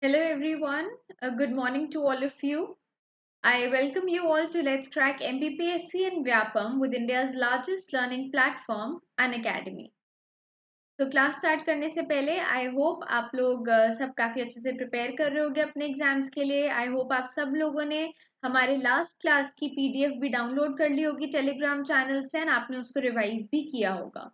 Hello everyone, good morning to all of you. I welcome you all to Let's Crack MPPSC and Vyapam with India's largest learning platform, Unacademy. तो class start करने से पहले I hope आप लोग सब काफ़ी अच्छे से प्रिपेयर कर रहे होंगे अपने एग्जाम्स के लिए। आई होप आप सब लोगों ने हमारे लास्ट क्लास की पीडीएफ भी डाउनलोड कर ली होगी टेलीग्राम चैनल से, एंड आपने उसको रिवाइज भी किया होगा।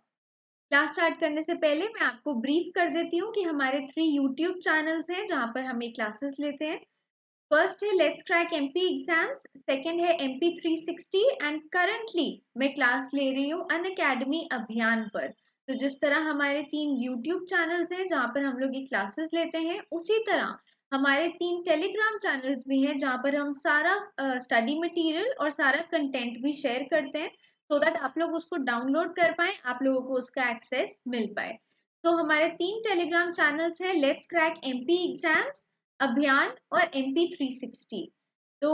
क्लास स्टार्ट करने से पहले मैं आपको ब्रीफ कर देती हूँ कि हमारे 3 यूट्यूब चैनल्स हैं जहाँ पर हम ये क्लासेस लेते हैं। फर्स्ट है let's crack MP exams, second है एमपी 360 एंड करंटली मैं क्लास ले रही हूँ अनअकैडमी अभियान पर। तो जिस तरह हमारे 3 यूट्यूब चैनल्स हैं जहाँ पर हम लोग ये क्लासेस लेते हैं, उसी तरह हमारे 3 टेलीग्राम चैनल्स भी हैं जहाँ पर हम सारा स्टडी मटेरियल और सारा कंटेंट भी शेयर करते हैं, सो दैट आप लोग उसको डाउनलोड कर पाए, आप लोगों को उसका एक्सेस मिल पाए। तो हमारे 3 टेलीग्राम चैनल्स हैं लेट्स क्रैक एमपी एग्जाम्स, अभियान और MP360। तो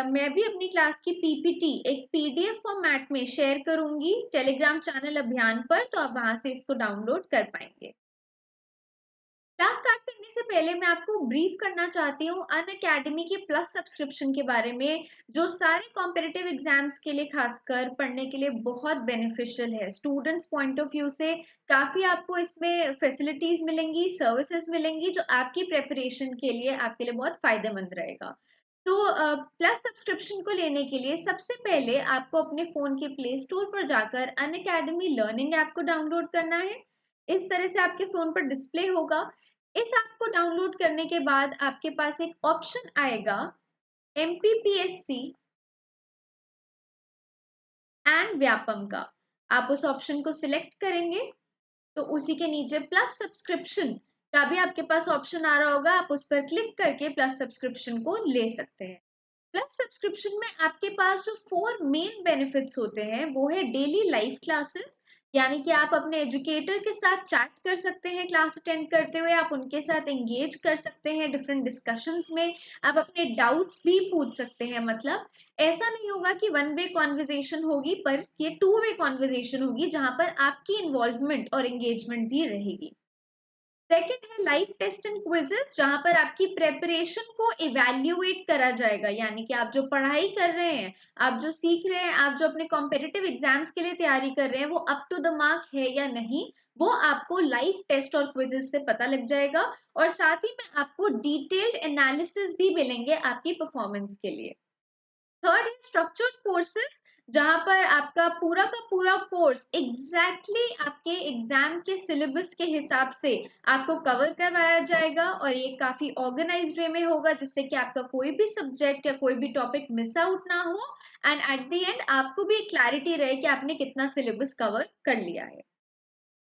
मैं भी अपनी क्लास की पीपीटी एक पीडीएफ फॉर्मेट में शेयर करूंगी टेलीग्राम चैनल अभियान पर, तो आप वहां से इसको डाउनलोड कर पाएंगे। क्लास स्टार्ट करने से पहले मैं आपको ब्रीफ करना चाहती हूँ अनअकैडमी के प्लस सब्सक्रिप्शन के बारे में, जो सारे कॉम्पिटिटिव एग्जाम्स के लिए खासकर पढ़ने के लिए बहुत बेनिफिशियल है। स्टूडेंट्स पॉइंट ऑफ व्यू से काफ़ी आपको इसमें फैसिलिटीज मिलेंगी, सर्विसेज मिलेंगी, जो आपकी प्रेपरेशन के लिए आपके लिए बहुत फायदेमंद रहेगा। तो प्लस सब्सक्रिप्शन को लेने के लिए सबसे पहले आपको अपने फ़ोन के प्ले स्टोर पर जाकर अनअकैडमी लर्निंग ऐप को डाउनलोड करना है। इस तरह से आपके फ़ोन पर डिस्प्ले होगा। इस ऐप को डाउनलोड करने के बाद आपके पास एक ऑप्शन आएगा MPPSC एंड व्यापम का। आप उस ऑप्शन को सिलेक्ट करेंगे तो उसी के नीचे प्लस सब्सक्रिप्शन का भी आपके पास ऑप्शन आ रहा होगा, आप उस पर क्लिक करके प्लस सब्सक्रिप्शन को ले सकते हैं। प्लस सब्सक्रिप्शन में आपके पास जो 4 मेन बेनिफिट्स होते हैं वो है डेली लाइव क्लासेस, यानी कि आप अपने एजुकेटर के साथ चैट कर सकते हैं क्लास अटेंड करते हुए, आप उनके साथ एंगेज कर सकते हैं डिफरेंट डिस्कशंस में, आप अपने डाउट्स भी पूछ सकते हैं। मतलब ऐसा नहीं होगा कि वन वे कॉन्वर्जेशन होगी, पर ये 2 वे कॉन्वर्जेशन होगी जहां पर आपकी इन्वॉल्वमेंट और एंगेजमेंट भी रहेगी। सेकेंड है लाइव टेस्ट एंड क्विजेस, जहां पर आपकी प्रेपरेशन को इवैल्यूएट करा जाएगा, यानी कि आप जो पढ़ाई कर रहे हैं, आप जो सीख रहे हैं, आप जो अपने कॉम्पिटिटिव एग्जाम्स के लिए तैयारी कर रहे हैं, वो अप टू द मार्क है या नहीं, वो आपको लाइव टेस्ट और क्विजेस से पता लग जाएगा। और साथ ही में आपको डिटेल्ड एनालिसिस भी मिलेंगे आपकी परफॉर्मेंस के लिए। थर्ड है स्ट्रक्चर्ड कोर्सेज, जहां पर आपका पूरा का पूरा कोर्स एग्जैक्टली आपके एग्जाम के सिलेबस के हिसाब से आपको कवर करवाया जाएगा, और ये काफी ऑर्गेनाइज्ड वे में होगा जिससे कि आपका कोई भी सब्जेक्ट या कोई भी टॉपिक मिस आउट ना हो, एंड एट द एंड आपको भी क्लैरिटी रहे कि आपने कितना सिलेबस कवर कर लिया है।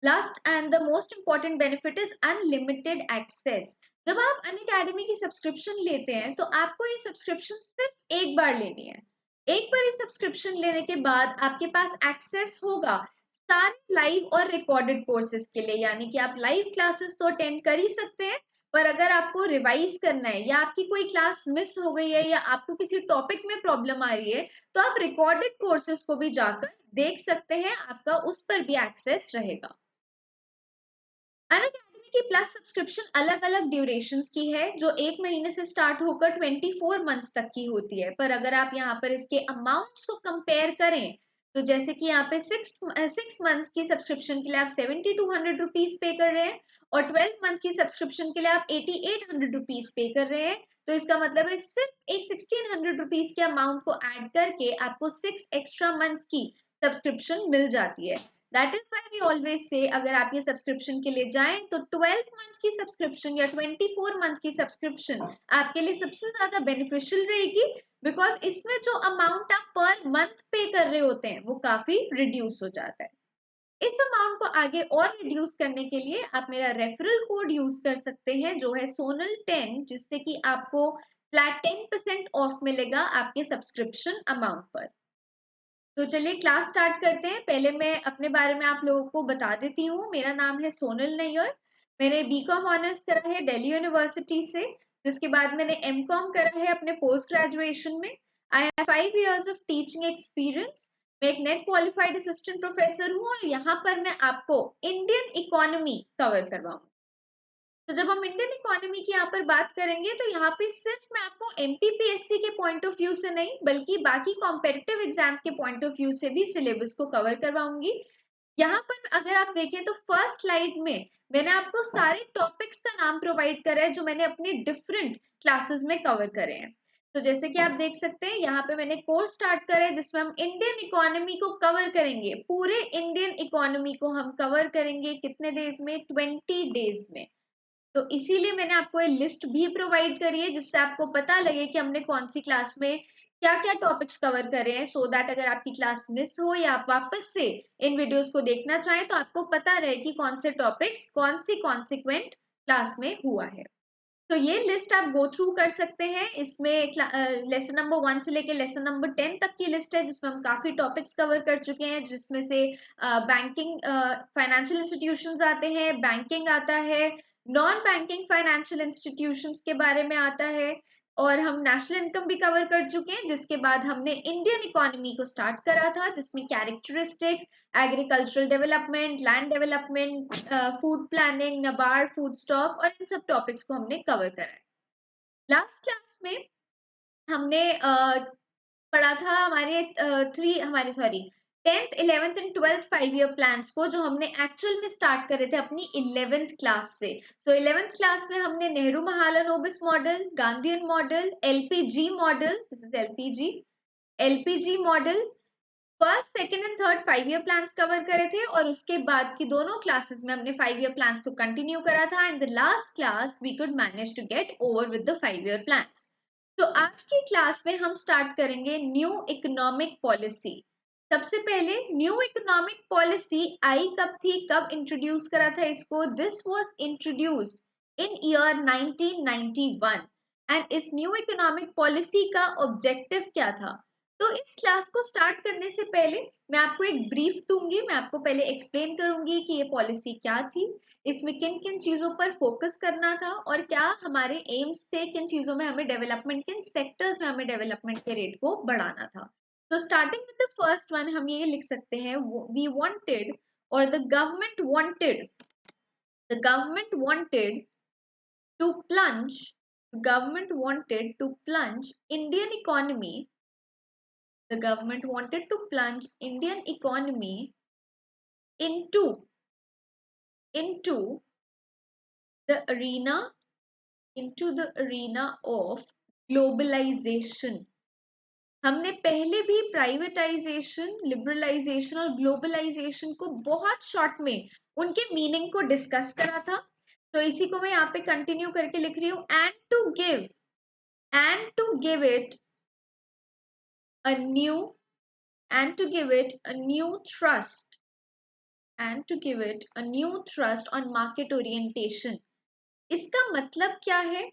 Last and the most important benefit is unlimited access. जब आप अनअकैडमी की सब्सक्रिप्शन लेते हैं तो आपको ये सब्सक्रिप्शन सिर्फ एक बार लेनी है। एक बार ये सब्सक्रिप्शन लेने के बाद आपके पास एक्सेस होगा सारे लाइव और रिकॉर्डेड कोर्सेज के लिए, यानी कि आप लाइव क्लासेस तो अटेंड कर ही सकते हैं, पर अगर आपको रिवाइज करना है या आपकी कोई क्लास मिस हो गई है या आपको किसी टॉपिक में प्रॉब्लम आ रही है, तो आप रिकॉर्डेड कोर्सेज को भी जाकर देख सकते हैं, आपका उस पर भी एक्सेस रहेगा। अनअकैडमी की प्लस सब्सक्रिप्शन अलग अलग ड्यूरेशंस की है, जो 1 महीने से स्टार्ट होकर 24 मंथ्स तक की होती है। पर अगर आप यहाँ पर इसके अमाउंट्स को कंपेयर करें, तो जैसे कि यहाँ पे 6 मंथ्स की सब्सक्रिप्शन के लिए आप 7200 रुपीज पे कर रहे हैं, और 12 मंथ्स की सब्सक्रिप्शन के लिए आप 8800 रुपीज पे कर रहे हैं। तो इसका मतलब है सिर्फ एक 1600 रुपीज के अमाउंट को ऐड करके आपको 6 एक्स्ट्रा मंथ्स की सब्सक्रिप्शन मिल जाती है। That is why we always say अगर आप ये सब्सक्रिप्शन के लिए जाएं तो 12 मंथ्स की सब्सक्रिप्शन या 24 मंथ्स की सब्सक्रिप्शन आपके लिए सबसे ज्यादा बेनिफिशियल रहेगी, बिकॉज इसमें जो अमाउंट आप पर मंथ पे कर रहे होते हैं वो काफी रिड्यूस हो जाता है। इस अमाउंट को आगे और रिड्यूस करने के लिए आप मेरा रेफरल कोड यूज कर सकते हैं, जो है सोनल10, जिससे कि आपको फ्लैट 10% ऑफ मिलेगा आपके सब्सक्रिप्शन अमाउंट पर। तो चलिए क्लास स्टार्ट करते हैं। पहले मैं अपने बारे में आप लोगों को बता देती हूँ। मेरा नाम है सोनल नैयर। मैंने बीकॉम ऑनर्स करा है दिल्ली यूनिवर्सिटी से, जिसके बाद मैंने एमकॉम करा है अपने पोस्ट ग्रेजुएशन में। I have 5 years of teaching experience. मैं एक नेट क्वालिफाइड असिस्टेंट प्रोफेसर हूँ और यहाँ पर मैं आपको इंडियन इकोनॉमी कवर करवाऊंगी। तो जब हम इंडियन इकोनॉमी की यहाँ पर बात करेंगे तो यहाँ पे सिर्फ मैं आपको एमपीपीएससी के पॉइंट ऑफ व्यू से नहीं बल्कि बाकी कॉम्पिटिटिव एग्जाम्स के पॉइंट ऑफ व्यू से भी सिलेबस को कवर करवाऊंगी। यहाँ पर अगर आप देखें तो फर्स्ट स्लाइड में मैंने आपको सारे टॉपिक्स का नाम प्रोवाइड करा है जो मैंने अपनी डिफरेंट क्लासेस में कवर करे हैं। तो जैसे कि आप देख सकते हैं यहाँ पे मैंने कोर्स स्टार्ट करा है जिसमें हम इंडियन इकोनॉमी को कवर करेंगे, पूरे इंडियन इकोनॉमी को हम कवर करेंगे कितने डेज में, 20 डेज में। तो इसीलिए मैंने आपको एक लिस्ट भी प्रोवाइड करी है जिससे आपको पता लगे कि हमने कौन सी क्लास में क्या क्या टॉपिक्स कवर करे हैं, सो दैट अगर आपकी क्लास मिस हो या आप वापस से इन वीडियोस को देखना चाहें तो आपको पता रहे कि कौन से टॉपिक्स कौन सी कॉन्सिक्वेंट क्लास में हुआ है। तो ये लिस्ट आप गो थ्रू कर सकते हैं। इसमें लेसन नंबर 1 से लेकर लेसन नंबर 10 तक की लिस्ट है जिसमें हम काफी टॉपिक्स कवर कर चुके हैं, जिसमें से बैंकिंग फाइनेंशियल इंस्टीट्यूशंस आते हैं, बैंकिंग आता है, नॉन बैंकिंग फाइनेंशियल इंस्टीट्यूशंस के बारे में आता है, और हम नेशनल इनकम भी कवर कर चुके हैं। जिसके बाद हमने इंडियन इकोनॉमी को स्टार्ट करा था जिसमें characteristics, agricultural development, land development, food planning, NABARD, food stock और इन सब टॉपिक्स को हमने कवर करा है। लास्ट क्लास में हमने पढ़ा था हमारे 10th 11th and 12th 5 year plans को, जो हमने एक्चुअल में स्टार्ट करे थे अपनी 11th क्लास से। सो 11th क्लास में हमने Nehru Mahalanobis model, Gandhian model, LPG model, this is LPG model, first second and third 5 year plans cover करे थे, और उसके बाद की दोनों क्लासेस में हमने 5 ईयर प्लान्स को कंटिन्यू करा था। In the last class we could manage to get over with the 5 year plans. तो आज की क्लास में हम स्टार्ट करेंगे न्यू इकोनॉमिक पॉलिसी। सबसे पहले न्यू इकोनॉमिक पॉलिसी आई कब थी, कब इंट्रोड्यूस करा था इसको? This was introduced in year 1991। And इस न्यू इकोनॉमिक पॉलिसी का ऑब्जेक्टिव क्या था? तो इस क्लास को स्टार्ट करने से पहले मैं आपको एक ब्रीफ दूंगी। मैं आपको पहले एक्सप्लेन करूंगी कि ये पॉलिसी क्या थी, इसमें किन किन चीजों पर फोकस करना था और क्या हमारे एम्स थे, किन चीजों में हमें डेवलपमेंट, किन सेक्टर्स में हमें डेवलपमेंट के रेट को बढ़ाना था। तो starting with the first one हम ये लिख सकते हैं, वी वांटेड और the government wanted to plunge government wanted to plunge Indian economy the government wanted to plunge Indian economy into the arena of globalization। हमने पहले भी प्राइवेटाइजेशन, लिबरलाइजेशन और ग्लोबलाइजेशन को बहुत शॉर्ट में उनके मीनिंग को डिस्कस करा था। तो इसी को मैं यहाँ पे कंटिन्यू करके लिख रही हूँ, and to give it a new and to give it a new thrust on market orientation। इसका मतलब क्या है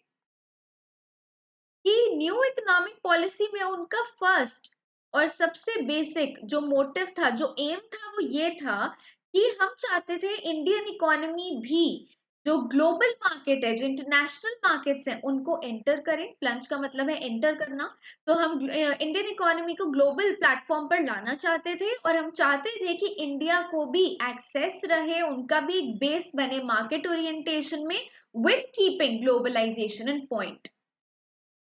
कि न्यू इकोनॉमिक पॉलिसी में उनका फर्स्ट और सबसे बेसिक जो मोटिव था, जो एम था, वो ये था कि हम चाहते थे इंडियन इकोनॉमी भी जो ग्लोबल मार्केट है, जो इंटरनेशनल मार्केट्स हैं, उनको एंटर करें। प्लंज का मतलब है एंटर करना। तो हम इंडियन इकोनॉमी को ग्लोबल प्लेटफॉर्म पर लाना चाहते थे और हम चाहते थे कि इंडिया को भी एक्सेस रहे, उनका भी एक बेस बने मार्केट ओरिएंटेशन में, with keeping globalization in point.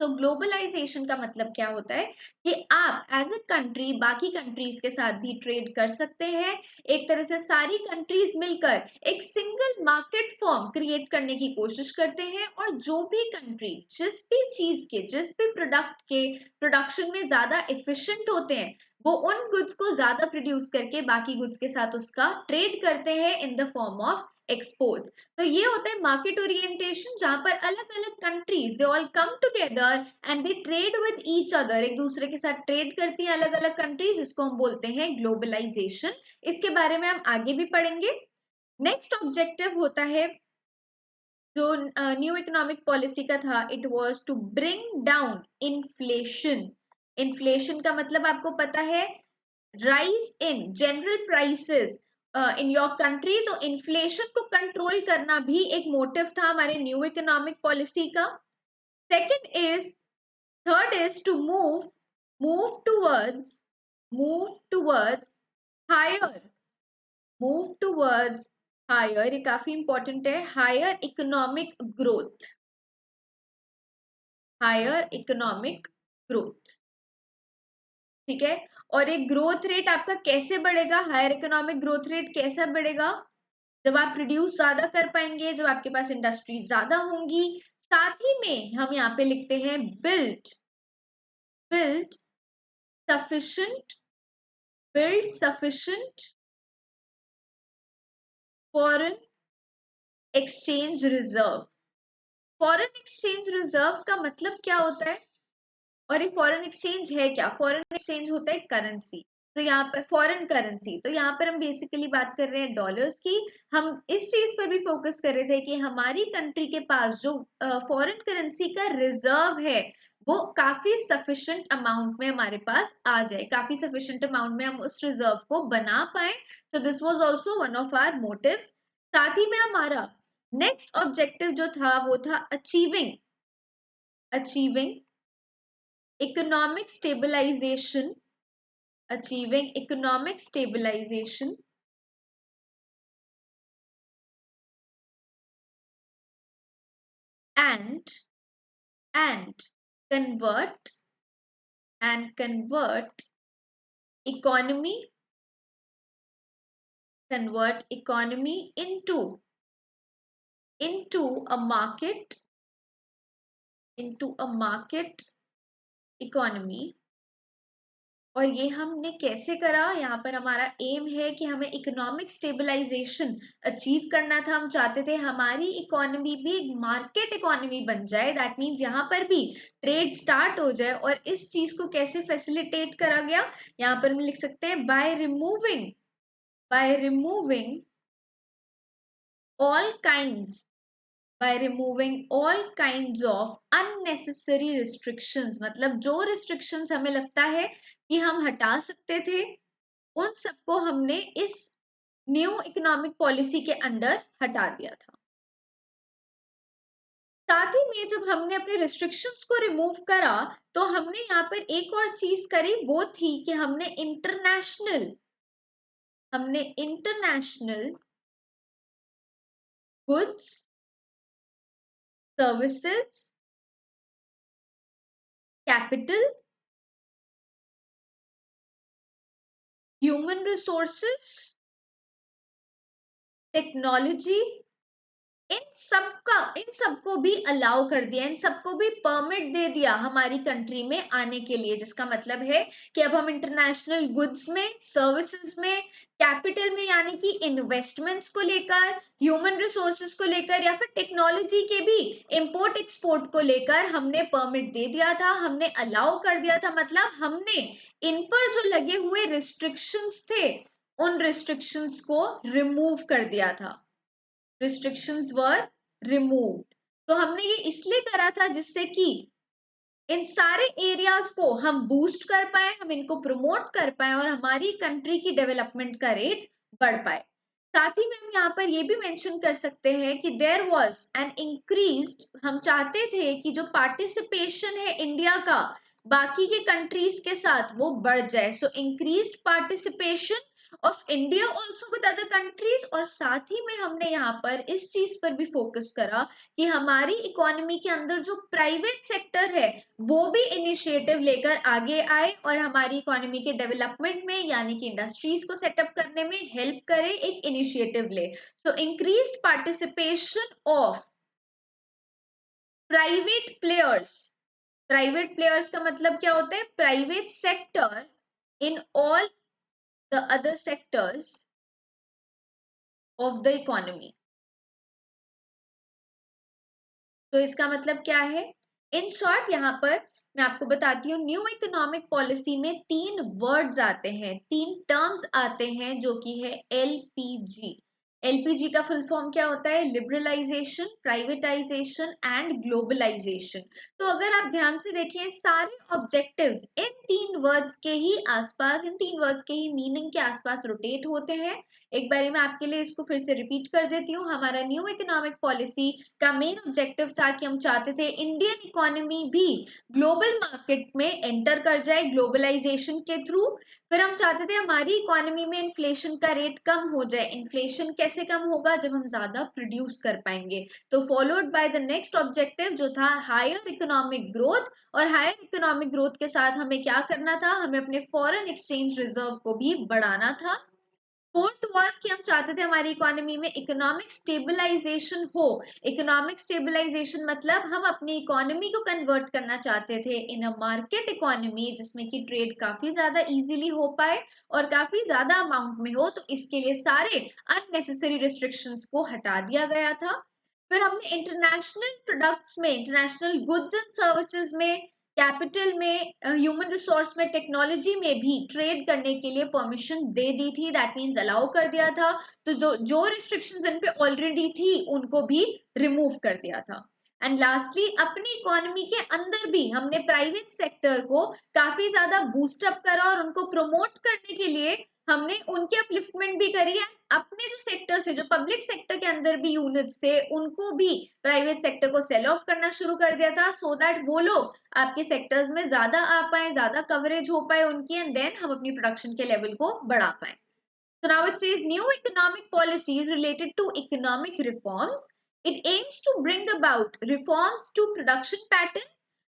तो ग्लोबलाइजेशन का मतलब क्या होता है कि आप एज अ कंट्री बाकी कंट्रीज के साथ भी ट्रेड कर सकते हैं। एक तरह से सारी कंट्रीज मिलकर एक सिंगल मार्केट फॉर्म क्रिएट करने की कोशिश करते हैं, और जो भी कंट्री जिस भी चीज के, जिस भी प्रोडक्ट के प्रोडक्शन में ज्यादा एफिशिएंट होते हैं, वो उन गुड्स को ज्यादा प्रोड्यूस करके बाकी गुड्स के साथ उसका ट्रेड करते हैं in the form of exports. तो ये होता है मार्केट ओरिएंटेशन, जहां पर अलग अलग countries they all come together and they trade with each other, एक दूसरे के साथ ट्रेड करती हैं अलग अलग कंट्रीज, जिसको हम बोलते हैं ग्लोबलाइजेशन। इसके बारे में हम आगे भी पढ़ेंगे। नेक्स्ट ऑब्जेक्टिव होता है जो न्यू इकोनॉमिक पॉलिसी का था, it was to bring down inflation. Inflation का मतलब आपको पता है, rise in general prices in your country. तो इन्फ्लेशन को कंट्रोल करना भी एक मोटिव था हमारे न्यू इकोनॉमिक पॉलिसी का। Third is to move towards higher move towards higher, ये काफी इंपॉर्टेंट है, higher economic growth, higher economic growth, ठीक है। और एक ग्रोथ रेट आपका कैसे बढ़ेगा, हायर इकोनॉमिक ग्रोथ रेट कैसे बढ़ेगा, जब आप प्रोड्यूस ज्यादा कर पाएंगे, जब आपके पास इंडस्ट्री ज्यादा होंगी, साथ ही में हम यहाँ पे लिखते हैं build, build sufficient, build sufficient foreign exchange reserve. Foreign exchange reserve का मतलब क्या होता है, और ये फॉरेन एक्सचेंज है क्या, फॉरेन एक्सचेंज होता है करेंसी, तो यहाँ पर फॉरेन करेंसी, तो यहाँ पर हम बेसिकली बात कर रहे हैं डॉलर्स की। हम इस चीज पर भी फोकस कर रहे थे कि हमारी कंट्री के पास जो फॉरेन करेंसी का रिजर्व है वो काफी सफिशिएंट अमाउंट में हमारे पास आ जाए, काफी सफिशिएंट अमाउंट में हम उस रिजर्व को बना पाए। So this was also one of our motives. साथ ही में हमारा नेक्स्ट ऑब्जेक्टिव जो था वो था achieving, achieving economic stabilization, achieving economic stabilization and and convert convert economy, convert economy into a market, into a market economy। और ये हमने कैसे करा, यहाँ पर हमारा एम है कि हमें इकोनॉमिक स्टेबलाइजेशन अचीव करना था। हम चाहते थे हमारी इकोनॉमी भी एक मार्केट इकोनॉमी बन जाए, दैट मीन्स यहाँ पर भी ट्रेड स्टार्ट हो जाए। और इस चीज को कैसे फैसिलिटेट करा गया, यहाँ पर हम लिख सकते हैं by removing all kinds, by removing all kinds of unnecessary restrictions, मतलब जो restrictions हमें लगता है कि हम हटा सकते थे उन सबको हमने इस न्यू इकोनॉमिक पॉलिसी के अंडर हटा दिया था। साथ ही में जब हमने अपने रिस्ट्रिक्शंस को रिमूव करा तो हमने यहाँ पर एक और चीज करी, वो थी कि हमने international goods services capital human resources technology, इन सबको भी अलाउ कर दिया, इन सबको भी परमिट दे दिया हमारी कंट्री में आने के लिए, जिसका मतलब है कि अब हम इंटरनेशनल गुड्स में, सर्विसेज में, कैपिटल में यानी कि इन्वेस्टमेंट्स को लेकर, ह्यूमन रिसोर्सेज को लेकर या फिर टेक्नोलॉजी के भी इंपोर्ट एक्सपोर्ट को लेकर हमने परमिट दे दिया था, हमने अलाउ कर दिया था। मतलब हमने इन पर जो लगे हुए रिस्ट्रिक्शंस थे उन रिस्ट्रिक्शंस को रिमूव कर दिया था, restrictions were removed। तो हमने ये इसलिए करा था जिससे कि इन सारे एरियाज को हम बूस्ट कर पाए, हम इनको प्रमोट कर पाए और हमारी कंट्री की डेवलपमेंट का रेट बढ़ पाए। साथ ही में हम यहाँ पर ये भी मेंशन कर सकते हैं कि देयर वाज एन इंक्रीज्ड, हम चाहते थे कि जो पार्टिसिपेशन है इंडिया का बाकी के कंट्रीज के साथ वो बढ़ जाए। So increased participation of India also with other countries. और साथ ही में हमने यहाँ पर इस चीज पर भी फोकस करा कि हमारी इकोनॉमी के अंदर जो प्राइवेट सेक्टर है वो भी इनिशिएटिव लेकर आगे आए और हमारी इकोनॉमी के डेवलपमेंट में यानी कि इंडस्ट्रीज को सेटअप करने में हेल्प करे, एक इनिशिएटिव ले। So increased participation of private players, private players का मतलब क्या होता है, private sector in all the other sectors of the economy. तो इसका मतलब क्या है, इन शॉर्ट यहाँ पर मैं आपको बताती हूँ, न्यू इकोनॉमिक पॉलिसी में 3 वर्ड्स आते हैं, 3 टर्म्स आते हैं जो कि है एलपीजी। एलपीजी का फुल फॉर्म क्या होता है, लिबरलाइजेशन, प्राइवेटाइजेशन एंड ग्लोबलाइजेशन। तो अगर आप ध्यान से देखें सारे ऑब्जेक्टिव्स इन 3 वर्ड्स के ही आसपास, इन 3 वर्ड्स के ही मीनिंग के आसपास रोटेट होते हैं। एक बारी मैं आपके लिए इसको फिर से रिपीट कर देती हूँ। हमारा न्यू इकोनॉमिक पॉलिसी का मेन ऑब्जेक्टिव था कि हम चाहते थे इंडियन इकोनॉमी भी ग्लोबल मार्केट में एंटर कर जाए ग्लोबलाइजेशन के थ्रू। फिर हम चाहते थे हमारी इकोनॉमी में इन्फ्लेशन का रेट कम हो जाए। इन्फ्लेशन कैसे कम होगा? जब हम ज्यादा प्रोड्यूस कर पाएंगे। तो followed by the next objective जो था हायर इकोनॉमिक ग्रोथ, और हायर इकोनॉमिक ग्रोथ के साथ हमें क्या करना था? हमें अपने फॉरेन एक्सचेंज रिजर्व को भी बढ़ाना था। फोर्थ वाज कि हम चाहते थे हमारी इकोनॉमी में इकोनॉमिक स्टेबलाइजेशन हो। इकोनॉमिक स्टेबलाइजेशन मतलब हम अपनी इकोनॉमी को कन्वर्ट करना चाहते थे इन अ मार्केट इकोनॉमी, जिसमें कि ट्रेड काफी ज्यादा इजीली हो पाए और काफी ज्यादा अमाउंट में हो। तो इसके लिए सारे अननेसेसरी रिस्ट्रिक्शंस को हटा दिया गया था। फिर हमने इंटरनेशनल प्रोडक्ट्स में, इंटरनेशनल गुड्स एंड सर्विसेज में, कैपिटल में, ह्यूमन रिसोर्स में, टेक्नोलॉजी में भी ट्रेड करने के लिए परमिशन दे दी थी। दैट मीन्स अलाउ कर दिया था। तो जो जो रिस्ट्रिक्शंस इन पे ऑलरेडी थी उनको भी रिमूव कर दिया था। एंड लास्टली अपनी इकोनॉमी के अंदर भी हमने प्राइवेट सेक्टर को काफी ज्यादा बूस्टअप करा और उनको प्रमोट करने के लिए हमने उनकी अपलिफ्टमेंट भी करी है। अपने जो सेक्टर से, जो पब्लिक सेक्टर के अंदर भी यूनिट्स थे, उनको भी प्राइवेट सेक्टर को सेल ऑफ करना शुरू कर दिया था, सो दैट वो लोग आपके सेक्टर्स में ज्यादा आ पाए, ज्यादा कवरेज हो पाए उनकी, एंड देन हम अपनी प्रोडक्शन के लेवल को बढ़ा पाए। So now it says new economic policies related to economic reforms. It aims to bring about reforms to production pattern,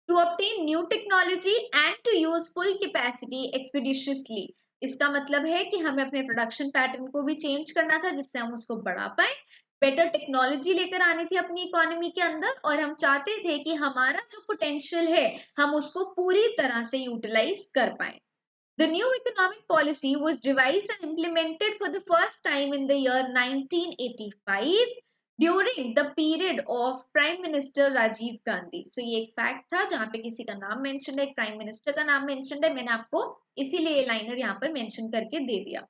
to obtain new technology and to use full capacity expeditiously. इसका मतलब है कि हमें अपने production pattern को भी change करना था जिससे हम उसको बढ़ा पाए, बेटर टेक्नोलॉजी लेकर आनी थी अपनी इकोनॉमी के अंदर, और हम चाहते थे कि हमारा जो पोटेंशियल है हम उसको पूरी तरह से यूटिलाइज कर पाए। The new economic policy was devised and implemented for the first time in the year 1985 during the period of Prime Minister Rajiv Gandhi. So ये एक फैक्ट था जहां पे किसी का नाम मेंशन है, एक प्राइम मिनिस्टर का नाम मेंशन है, मैंने आपको इसीलिए ये लाइनर यहाँ पर मेंशन करके दे दिया।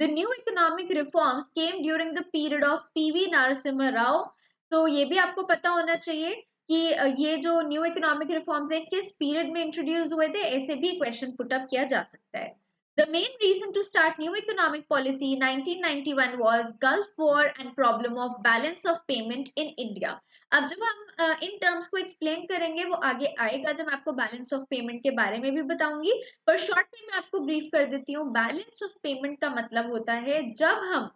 The new economic reforms came during the period of PV Narasimha Rao. तो ये भी आपको पता होना चाहिए कि ये जो न्यू इकोनॉमिक रिफॉर्म्स है किस पीरियड में इंट्रोड्यूस हुए थे, ऐसे भी क्वेश्चन पुट अप किया जा सकता है। The main reason to start new economic policy in 1991 was Gulf War and problem of balance of payment in India. अब जब हम इन टर्म्स को एक्सप्लेन करेंगे वो आगे आएगा जब मैं आपको बैलेंस ऑफ पेमेंट के बारे में भी बताऊंगी, पर शॉर्ट में मैं आपको ब्रीफ कर देती हूँ। बैलेंस ऑफ पेमेंट का मतलब होता है जब हम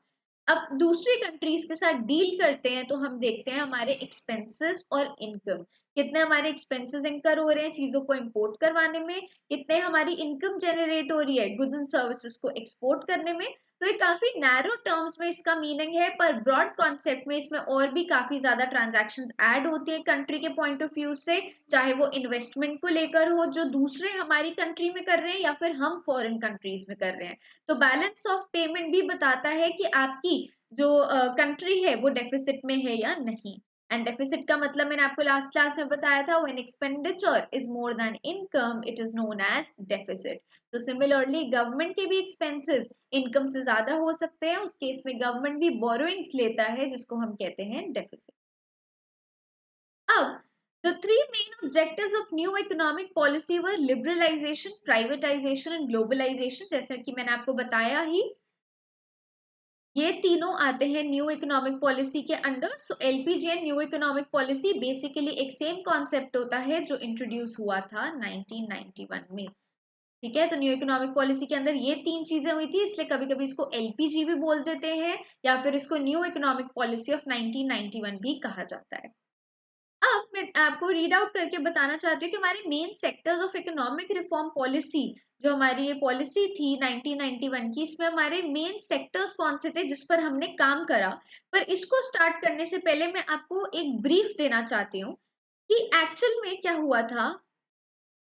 अब दूसरी कंट्रीज के साथ डील करते हैं तो हम देखते हैं हमारे एक्सपेंसेस और इनकम, कितने हमारे एक्सपेंसेस इंकर हो रहे हैं चीजों को इंपोर्ट करवाने में, कितने हमारी इनकम जनरेट हो रही है गुड्स एंड सर्विसेज को एक्सपोर्ट करने में। तो ये काफी नैरो टर्म्स में इसका मीनिंग है, पर ब्रॉड कॉन्सेप्ट में इसमें और भी काफी ज्यादा ट्रांजैक्शंस ऐड होती है कंट्री के पॉइंट ऑफ व्यू से, चाहे वो इन्वेस्टमेंट को लेकर हो जो दूसरे हमारी कंट्री में कर रहे हैं या फिर हम फॉरेन कंट्रीज में कर रहे हैं। तो बैलेंस ऑफ पेमेंट भी बताता है कि आपकी जो कंट्री है वो डेफिसिट में है या नहीं। एंड डेफिसिट का मतलब मैंने आपको लास्ट क्लास में बताया था, when expenditure is more than income it is known as deficit. तो सिमिलरली गवर्नमेंट के भी एक्सपेंसेस इनकम से ज्यादा हो सकते हैं, उस केस में गवर्नमेंट भी बोरोइंग्स लेता है जिसको हम कहते हैं डेफिसिट। अब the three main objectives of new economic policy were liberalization, privatization and globalization, जैसे कि मैंने आपको बताया ही ये तीनों आते हैं न्यू इकोनॉमिक पॉलिसी के under. So LPG and new economic policy basically एक सेम कॉन्सेप्ट होता है जो इंट्रोड्यूस हुआ था 1991 में। ठीक है, तो न्यू इकोनॉमिक पॉलिसी के अंदर ये तीन चीजें हुई थी, इसलिए कभी कभी इसको एलपीजी भी बोल देते हैं या फिर इसको न्यू इकोनॉमिक पॉलिसी ऑफ 1991 भी कहा जाता है। अब मैं आपको रीड आउट करके बताना चाहती हूँ कि हमारे main sectors of economic reform policy, जो हमारी ये पॉलिसी थी 1991 की, इसमें हमारे मेन सेक्टर्स कौन से थे जिस पर हमने काम करा। पर इसको स्टार्ट करने से पहले मैं आपको एक ब्रीफ देना चाहती हूँ कि एक्चुअल में क्या हुआ था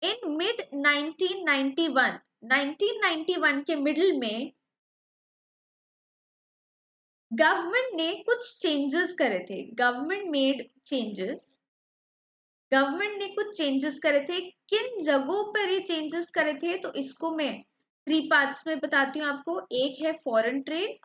इन मिड 1991 के मिडिल में गवर्नमेंट ने कुछ चेंजेस करे थे। गवर्नमेंट ने कुछ चेंजेस करे थे। किन जगहों पर ये चेंजेस करे थे तो इसको मैं थ्री पार्ट्स में बताती हूँ आपको। एक है foreign trade,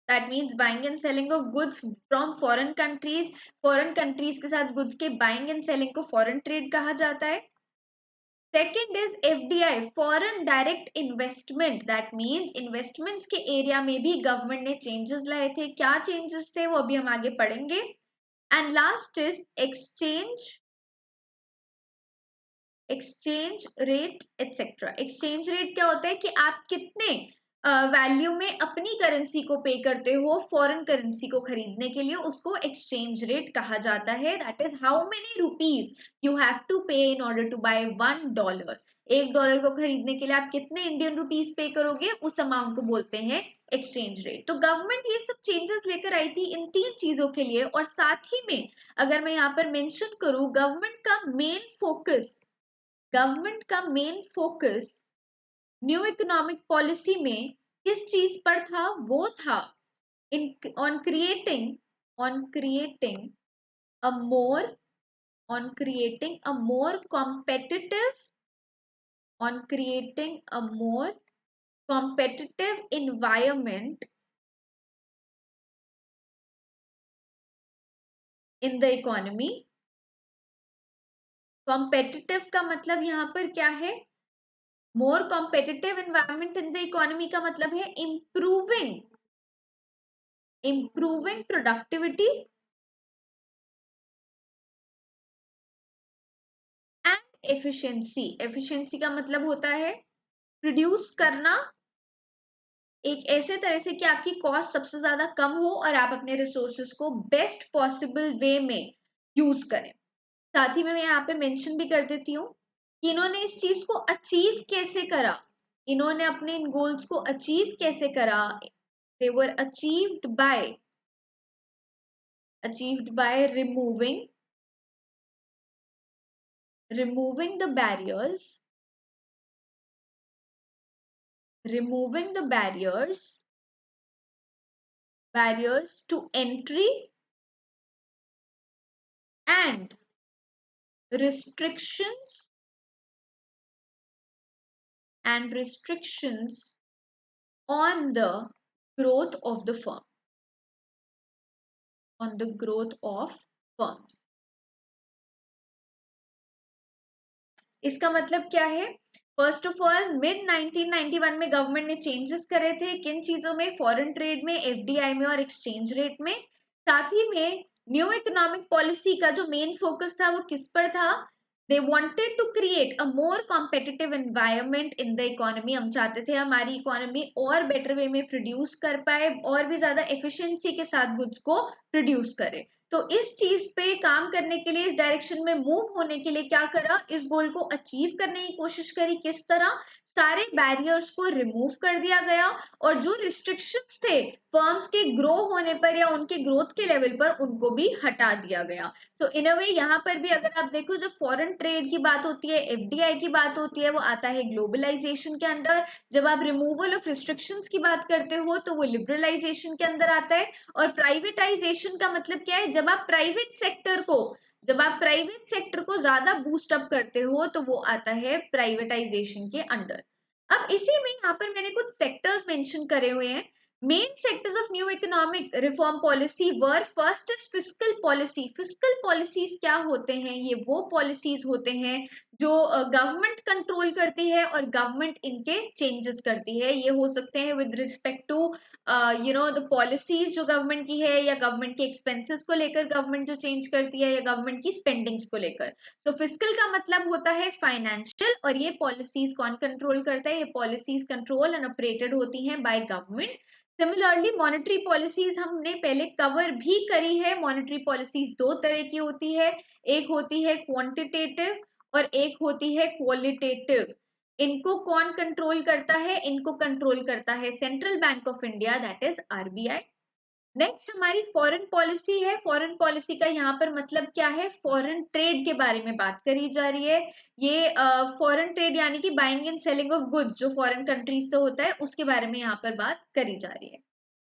that means buying and selling of goods from foreign countries. Foreign countries के साथ गुड्स के बाइंग एंड सेलिंग को फॉरेन ट्रेड कहा जाता है। Second is FDI, foreign direct investment, that means investments के एरिया में भी गवर्नमेंट ने चेंजेस लाए थे। क्या चेंजेस थे वो अभी हम आगे पढ़ेंगे। And last is exchange exchange rate etcetera. Exchange rate क्या होता है कि आप कितने वैल्यू में अपनी करेंसी को पे करते हो फॉरेन करेंसी को खरीदने के लिए, उसको एक्सचेंज रेट कहा जाता है। That is how many rupees you have to pay in order to bye $1। $1 को खरीदने के लिए आप कितने इंडियन रुपीज पे करोगे, उस अमाउंट को बोलते हैं एक्सचेंज रेट। तो गवर्नमेंट ये सब चेंजेस लेकर आई थी इन 3 चीजों के लिए। और साथ ही में अगर मैं यहाँ पर मेंशन करूं, गवर्नमेंट का main focus new economic policy में किस चीज पर था, वो था in on creating a more on creating a more competitive environment in the economy। Competitive का मतलब यहाँ पर क्या है, मोर competitive environment in the economy का मतलब है improving productivity and efficiency. Efficiency का मतलब होता है प्रोड्यूस करना एक ऐसे तरह से कि आपकी कॉस्ट सबसे ज्यादा कम हो और आप अपने रिसोर्सेज को बेस्ट पॉसिबल वे में यूज करें। साथ ही में मैं यहाँ पे मेंशन भी कर देती हूँ कि इन्होंने इस चीज को अचीव कैसे करा, इन्होंने अपने इन गोल्स को अचीव कैसे करा। they were achieved by removing the barriers to entry and restrictions on the growth of the firms। इसका मतलब क्या है, फर्स्ट ऑफ ऑल मिड 1991 में गवर्नमेंट ने चेंजेस करे थे किन चीजों में, फॉरेन ट्रेड में, एफडीआई में और एक्सचेंज रेट में। साथ ही में न्यू इकोनॉमिक पॉलिसी का जो मेन फोकस था वो किस पर था, they wanted to create a more competitive environment in the economy. हम चाहते थे हमारी इकोनॉमी और बेटर वे में प्रोड्यूस कर पाए और भी ज्यादा एफिशिएंसी के साथ गुड्स को प्रोड्यूस करे। तो इस चीज पे काम करने के लिए, इस डायरेक्शन में मूव होने के लिए क्या करा, इस गोल को अचीव करने की कोशिश करी। किस तरह, सारे बैरियर्स को रिमूव कर दिया गया और जो रिस्ट्रिक्शंस थे फर्म्स के ग्रो होने पर या उनके ग्रोथ के लेवल पर, उनको भी हटा दिया गया। सो इन अ वे यहाँ पर भी अगर आप देखो, जब फॉरेन ट्रेड की बात होती है, एफडीआई की बात होती है, वो आता है ग्लोबलाइजेशन के अंडर। जब आप रिमूवल ऑफ रिस्ट्रिक्शंस की बात करते हो तो वो लिबरलाइजेशन के अंदर आता है। और प्राइवेटाइजेशन का मतलब क्या है, जब आप प्राइवेट सेक्टर को ज्यादा बूस्ट अप करते हो तो वो आता है प्राइवेटाइजेशन के अंडर। अब इसी में यहाँ पर मैंने कुछ सेक्टर्स मेंशन करे हुए हैं। Main sectors of new economic reform policy were, first is fiscal policy. Fiscal policies क्या होते हैं, ये वो पॉलिसीज होते हैं जो गवर्नमेंट कंट्रोल करती है और गवर्नमेंट इनके चेंजेस करती है। ये हो सकते हैं with respect to the policies जो गवर्नमेंट की है, या गवर्नमेंट के एक्सपेंसेस को लेकर गवर्नमेंट जो चेंज करती है, या गवर्नमेंट की स्पेंडिंग्स को लेकर। सो फिस्कल का मतलब होता है फाइनेंशियल, और ये पॉलिसीज कौन कंट्रोल करता है, ये पॉलिसीज कंट्रोल एंड ऑपरेटेड होती हैं by government. Similarly monetary policies हमने पहले कवर भी करी है। मॉनेटरी पॉलिसीज दो तरह की होती है, एक होती है क्वांटिटेटिव और एक होती है क्वालिटेटिव। इनको कौन कंट्रोल करता है, इनको कंट्रोल करता है central bank of India, that is RBI. Next हमारी फॉरेन पॉलिसी है। फॉरेन पॉलिसी का यहाँ पर मतलब क्या है, फॉरेन ट्रेड के बारे में बात करी जा रही है। ये फॉरेन ट्रेड यानी कि buying and selling of goods जो फॉरेन कंट्रीज से होता है, उसके बारे में यहाँ पर बात करी जा रही है।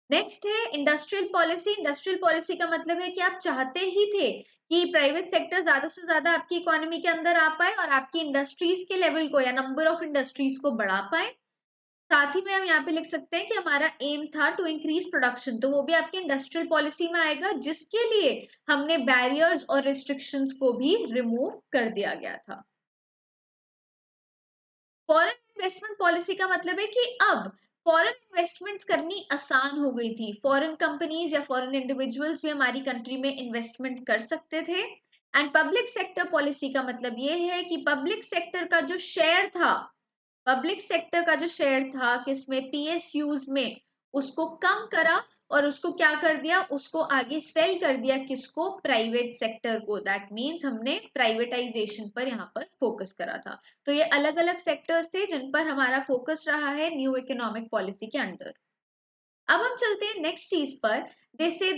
नेक्स्ट है इंडस्ट्रियल पॉलिसी। इंडस्ट्रियल पॉलिसी का मतलब है कि आप चाहते ही थे कि प्राइवेट सेक्टर ज्यादा से ज्यादा आपकी इकोनॉमी के अंदर आ पाए और आपकी इंडस्ट्रीज के लेवल को या नंबर ऑफ इंडस्ट्रीज को बढ़ा पाए। साथ ही में हम यहाँ पे लिख सकते हैं कि हमारा एम था टू इंक्रीज प्रोडक्शन, तो वो भी आपकी इंडस्ट्रियल पॉलिसी में आएगा, जिसके लिए हमने बैरियर्स और रिस्ट्रिक्शंस को भी रिमूव कर दिया गया था। फॉरेन इन्वेस्टमेंट पॉलिसी का मतलब है कि अब फॉरेन इन्वेस्टमेंट्स करनी आसान हो गई थी। फॉरेन कंपनीज या फॉरेन इंडिविजुअल्स भी हमारी कंट्री में इन्वेस्टमेंट कर सकते थे। एंड पब्लिक सेक्टर पॉलिसी का मतलब ये है कि पब्लिक सेक्टर का जो शेयर था, पब्लिक सेक्टर का जो शेयर था किसमें, पीएसयूज में, उसको कम करा और उसको क्या कर दिया, उसको आगे सेल कर दिया, किसको, प्राइवेट सेक्टर को। दैट मीन्स हमने प्राइवेटाइजेशन पर यहाँ पर फोकस करा था। तो ये अलग अलग सेक्टर्स थे जिन पर हमारा फोकस रहा है न्यू इकोनॉमिक पॉलिसी के अंडर। अब हम चलते हैं नेक्स्ट चीज पर। दे से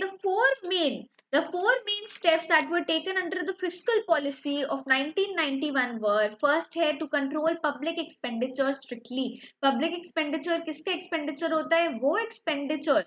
the four main steps that were taken under the fiscal policy of 1991 were, first है to control public expenditure strictly। public expenditure किसका expenditure होता है, वो expenditure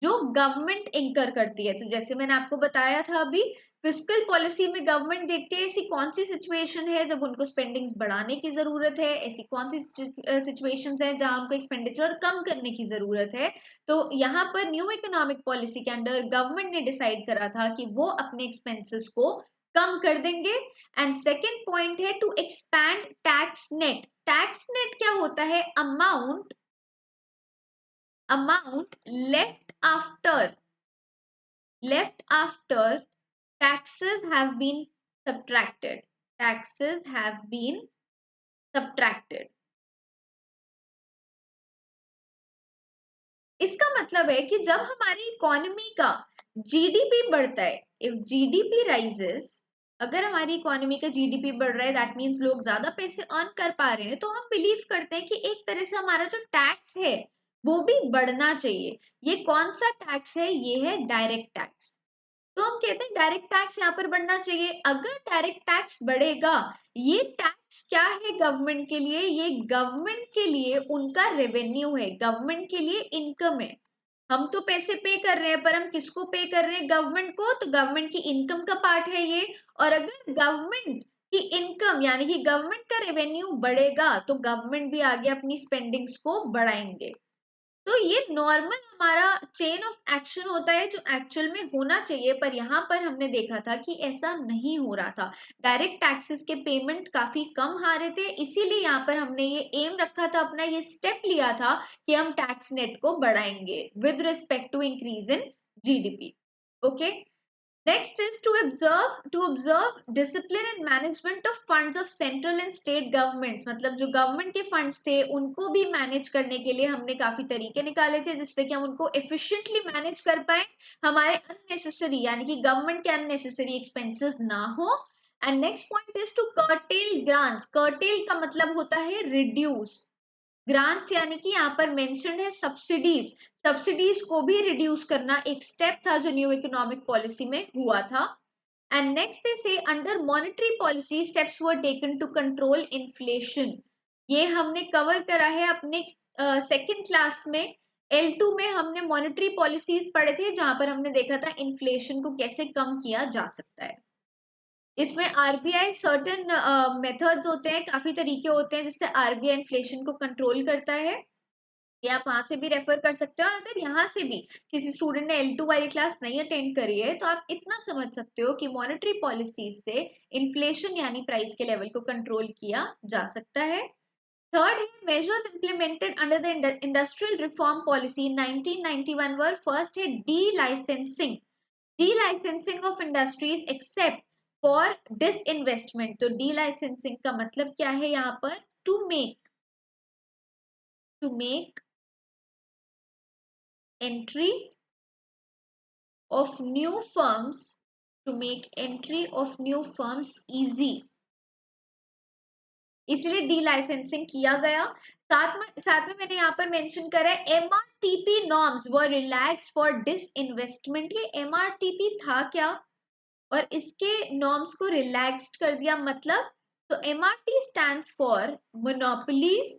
जो गवर्नमेंट इंकर करती है। तो जैसे मैंने आपको बताया था अभी, फिस्कल पॉलिसी में गवर्नमेंट देखती है ऐसी कौन सी सिचुएशन है जब उनको स्पेंडिंग्स बढ़ाने की जरूरत है, ऐसी कौन सी सिचुएशंस है जहां उनको एक्सपेंडिचर कम करने की जरूरत है। तो यहाँ पर न्यू इकोनॉमिक पॉलिसी के अंडर गवर्नमेंट ने डिसाइड करा था कि वो अपने एक्सपेंसेस को कम कर देंगे। एंड सेकेंड पॉइंट है to expand tax net. Tax net क्या होता है, amount left after taxes have been subtracted। taxes have been subtracted। इसका मतलब है कि जब हमारी इकोनॉमी का जीडीपी बढ़ता है, इफ जीडीपी राइजेस, अगर हमारी इकोनॉमी का जीडीपी बढ़ रहा है दैट मीन्स लोग ज्यादा पैसे अर्न कर पा रहे हैं, तो हम बिलीव करते हैं कि एक तरह से हमारा जो टैक्स है वो भी बढ़ना चाहिए। ये कौन सा टैक्स है, ये है डायरेक्ट टैक्स। तो हम कहते हैं डायरेक्ट टैक्स यहाँ पर बढ़ना चाहिए। अगर डायरेक्ट टैक्स बढ़ेगा, ये टैक्स क्या है गवर्नमेंट के लिए, ये गवर्नमेंट के लिए उनका रेवेन्यू है, गवर्नमेंट के लिए इनकम है। हम तो पैसे पे कर रहे हैं पर हम किसको पे कर रहे हैं, गवर्नमेंट को, तो गवर्नमेंट की इनकम का पार्ट है ये। और अगर गवर्नमेंट की इनकम यानी कि गवर्नमेंट का रेवेन्यू बढ़ेगा तो गवर्नमेंट भी आगे अपनी स्पेंडिंग्स को बढ़ाएंगे। तो ये नॉर्मल हमारा चेन ऑफ एक्शन होता है जो एक्चुअल में होना चाहिए, पर यहाँ पर हमने देखा था कि ऐसा नहीं हो रहा था। डायरेक्ट टैक्सेस के पेमेंट काफी कम आ रहे थे, इसीलिए यहाँ पर हमने ये एम रखा था, अपना ये स्टेप लिया था कि हम टैक्स नेट को बढ़ाएंगे with respect to increase in GDP. Okay, next is to observe discipline and management of funds of central and state governments। मतलब जो गवर्नमेंट के फंड्स थे उनको भी मैनेज करने के लिए हमने काफी तरीके निकाले थे जिससे कि हम उनको एफिशिएंटली मैनेज कर पाए, हमारे अननेसेसरी यानी कि गवर्नमेंट के अननेसेसरी एक्सपेंसेस ना हो। And next point is to curtail grants. Curtail का मतलब होता है रिड्यूस, ग्रांट्स यानी कि यहाँ पर मेंशन है सब्सिडीज, सब्सिडीज को भी रिड्यूस करना एक स्टेप था जो न्यू इकोनॉमिक पॉलिसी में हुआ था। And next they say under monetary policy steps were taken to control inflation. ये हमने कवर करा है अपने सेकंड क्लास में, L2 में हमने मॉनेटरी पॉलिसीज पढ़े थे जहां पर हमने देखा था इन्फ्लेशन को कैसे कम किया जा सकता है। इसमें आरबीआई सर्टेन मेथड्स होते हैं, काफी तरीके होते हैं जिससे आरबीआई इन्फ्लेशन को कंट्रोल करता है। ये आप वहां से भी रेफर कर सकते हो। और अगर यहाँ से भी किसी स्टूडेंट ने L2 वाली क्लास नहीं अटेंड करी है तो आप इतना समझ सकते हो कि मॉनेटरी पॉलिसीज से इन्फ्लेशन यानी प्राइस के लेवल को कंट्रोल किया जा सकता है। थर्ड है measures implemented under the industrial reform policy 1991 were, first है delicensing. Delicensing of industries except for disinvestment. तो डी लाइसेंसिंग का मतलब क्या है यहाँ पर, to make entry of new firms, to make entry of new firms easy, इसलिए D licensing किया गया। साथ में मैंने यहाँ पर मेंशन करा है MRTP norms were relax for disinvestment. ये MRTP था क्या और इसके नॉर्म्स को रिलैक्स्ड कर दिया, मतलब तो MRT stands for monopolies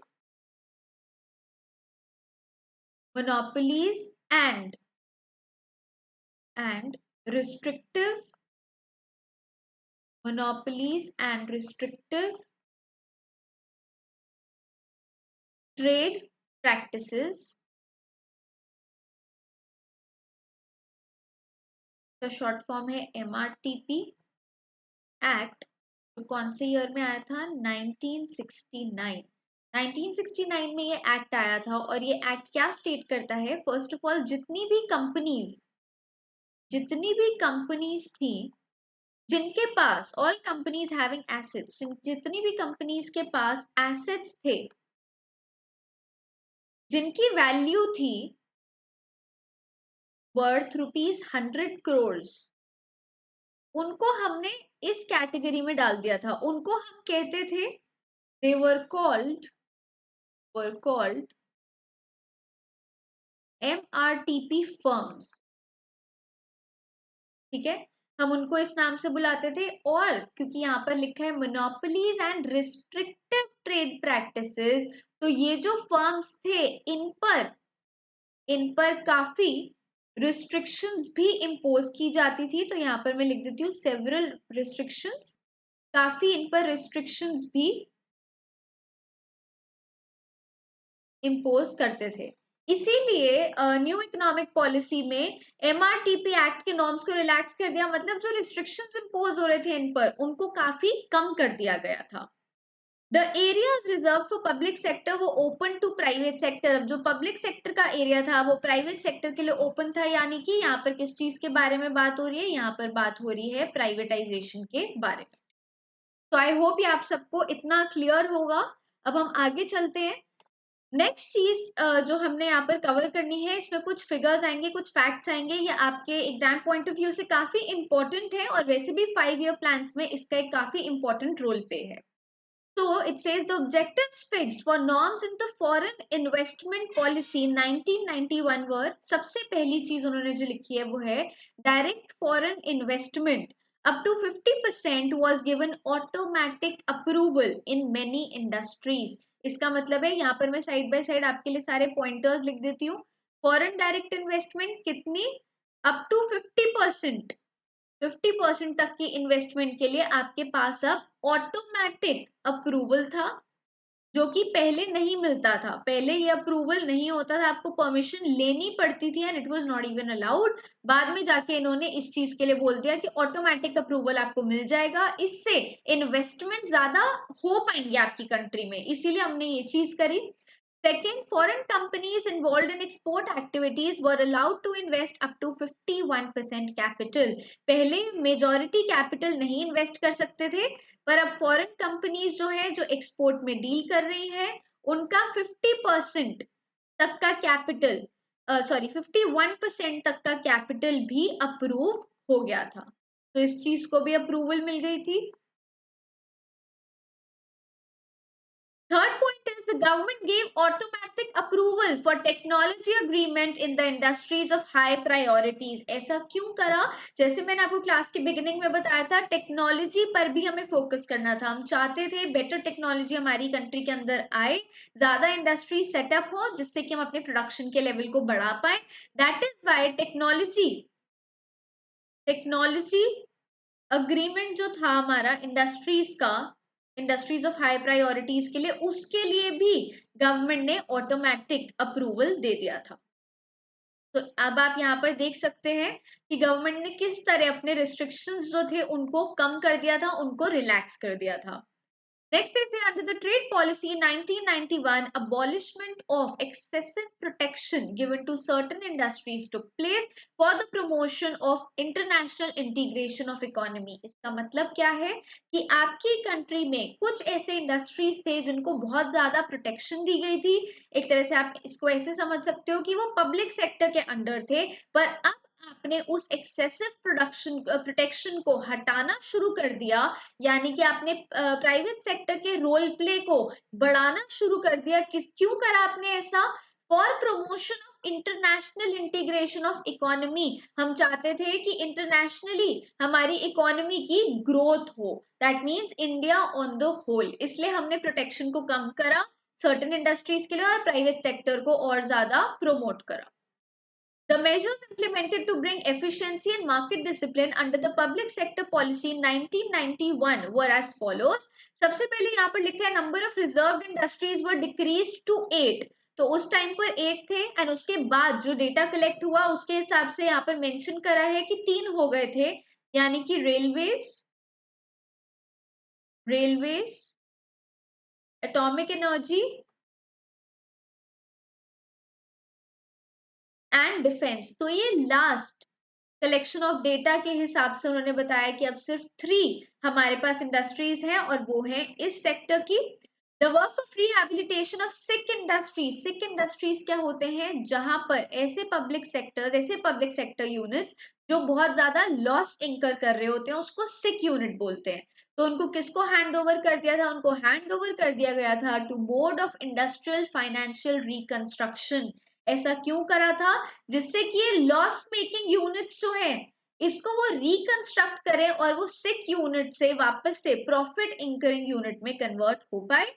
and restrictive trade practices। का शॉर्ट फॉर्म है MRTP एक्ट। तो कौन से ईयर में आया था, 1969। 1969 में ये एक्ट आया था और ये एक्ट क्या स्टेट करता है, फर्स्ट ऑफ ऑल जितनी भी कंपनीज थी जिनके पास, ऑल कंपनीज हैविंग एसेट्स, जितनी भी कंपनीज के पास एसेट्स थे जिनकी वैल्यू थी वर्थ ₹100 करोड़, उनको हमने इस कैटेगरी में डाल दिया था। उनको हम कहते थे, they were called MRTP firms। ठीक है, हम उनको इस नाम से बुलाते थे। और क्योंकि यहाँ पर लिखा है monopolies and restrictive trade practices, तो ये जो फर्म्स थे इन पर काफी रिस्ट्रिक्शंस भी इम्पोज की जाती थी। तो यहाँ पर मैं लिख देती हूँ सेवरल रिस्ट्रिक्शंस, काफी इन पर रिस्ट्रिक्शंस भी इम्पोज करते थे। इसीलिए न्यू इकोनॉमिक पॉलिसी में MRTP एक्ट के नॉर्म्स को रिलैक्स कर दिया, मतलब जो रिस्ट्रिक्शंस इम्पोज हो रहे थे इन पर, उनको काफी कम कर दिया गया था। The areas reserve for public sector वो ओपन टू प्राइवेट सेक्टर। अब जो पब्लिक सेक्टर का एरिया था वो प्राइवेट सेक्टर के लिए ओपन था, यानी कि यहाँ पर किस चीज के बारे में बात हो रही है, यहाँ पर बात हो रही है प्राइवेटाइजेशन के बारे में। तो आई होप ये आप सबको इतना क्लियर होगा। अब हम आगे चलते हैं। नेक्स्ट चीज जो हमने यहाँ पर कवर करनी है, इसमें कुछ फिगर्स आएंगे, कुछ फैक्ट्स आएंगे। ये आपके एग्जाम पॉइंट ऑफ व्यू से काफी इंपॉर्टेंट है और वैसे भी 5 ईयर प्लान्स में इसका एक काफी इंपॉर्टेंट रोल पे है। So it says the objectives fixed for norms in the foreign investment policy 1991 were, सबसे पहली चीज उन्होंने जो लिखी है वो है direct foreign investment up to 50% was given automatic approval in many industries। इसका मतलब है, यहाँ पर मैं साइड बाय साइड आपके लिए सारे पॉइंटर्स लिख देती हूँ। फॉरेन डायरेक्ट इन्वेस्टमेंट कितनी, अप टू 50% तक की इन्वेस्टमेंट के लिए आपके पास अब ऑटोमेटिक अप्रूवल था, जो कि पहले नहीं मिलता था। पहले ये अप्रूवल नहीं होता था, आपको परमिशन लेनी पड़ती थी and it was not even allowed. बाद में जाके इन्होंने इस चीज के लिए बोल दिया कि ऑटोमेटिक अप्रूवल आपको मिल जाएगा, इससे इन्वेस्टमेंट ज्यादा हो पाएंगे आपकी कंट्री में, इसीलिए हमने ये चीज करी। Second, foreign companies involved in export activities were allowed to invest up to 51% capital। पहले मेजॉरिटी कैपिटल नहीं इन्वेस्ट कर सकते थे, पर अब फॉरेन कंपनीज जो है, जो एक्सपोर्ट में डील कर रही हैं, उनका 50% तक का कैपिटल, 51% तक का कैपिटल भी अप्रूव हो गया था। तो इस चीज को भी अप्रूवल मिल गई थी। Third point is the government gave automatic approval for technology agreement in the industries of high priorities। ऐसा क्यों करा? जैसे मैंने आपको क्लास के बिगिनिंग में बताया था, टेक्नोलॉजी पर भी हमें फोकस करना था। हम चाहते थे बेटर टेक्नोलॉजी हमारी कंट्री के अंदर आए, ज्यादा इंडस्ट्री सेटअप हो, जिससे कि हम अपने प्रोडक्शन के लेवल को बढ़ा पाए। That is why technology agreement जो था हमारा इंडस्ट्रीज ऑफ हाई प्रायोरिटीज के लिए, उसके लिए भी गवर्नमेंट ने ऑटोमेटिक अप्रूवल दे दिया था। तो अब आप यहाँ पर देख सकते हैं कि गवर्नमेंट ने किस तरह अपने रिस्ट्रिक्शंस जो थे उनको कम कर दिया था, उनको रिलैक्स कर दिया था। Next is under the trade policy in 1991, abolishment of excessive protection given to certain industries took place for the promotion of international integration of economy। इसका मतलब क्या है कि आपकी कंट्री में कुछ ऐसे इंडस्ट्रीज थे जिनको बहुत ज्यादा प्रोटेक्शन दी गई थी। एक तरह से आप इसको ऐसे समझ सकते हो कि वो पब्लिक सेक्टर के अंडर थे, पर अब आपने उस एक्सेसिव प्रोटेक्शन को हटाना शुरू कर दिया, यानी कि आपने प्राइवेट सेक्टर के रोल प्ले को बढ़ाना शुरू कर दिया। क्यों करा आपने ऐसा? For promotion of international integration of economy. हम चाहते थे कि इंटरनेशनली हमारी इकोनॉमी की ग्रोथ हो, that means India on the whole. इसलिए हमने प्रोटेक्शन को कम करा सर्टेन इंडस्ट्रीज के लिए और प्राइवेट सेक्टर को और ज्यादा प्रमोट करा। The measures implemented to bring efficiency and market discipline under the public sector policy in 1991 were as follows। सबसे पहले यहाँ पर लिखा है number of reserved industries were decreased to 8। तो उस टाइम पर 8 थे एंड उसके बाद जो डेटा कलेक्ट हुआ उसके हिसाब से यहाँ पर मेंशन करा है कि 3 हो गए थे, यानी कि railways, atomic energy and defence. तो ये लास्ट कलेक्शन ऑफ डेटा के हिसाब से उन्होंने बताया कि अब सिर्फ 3 हमारे पास इंडस्ट्रीज हैं और वो है इस सेक्टर की। The work of rehabilitation of sick industries क्या होते हैं, जहां पर ऐसे पब्लिक सेक्टर यूनिट्स जो बहुत ज्यादा लॉस इंकर कर रहे होते हैं उसको सिक यूनिट बोलते हैं। तो उनको किसको हैंड ओवर कर दिया था, उनको हैंड ओवर कर दिया गया था to board of industrial financial reconstruction. ऐसा क्यों करा था, जिससे कि ये लॉस मेकिंग यूनिट्स जो है इसको वो रिकंस्ट्रक्ट करे और वो सिक यूनिट से वापस से प्रॉफिट इंकरिंग यूनिट में कन्वर्ट हो पाए।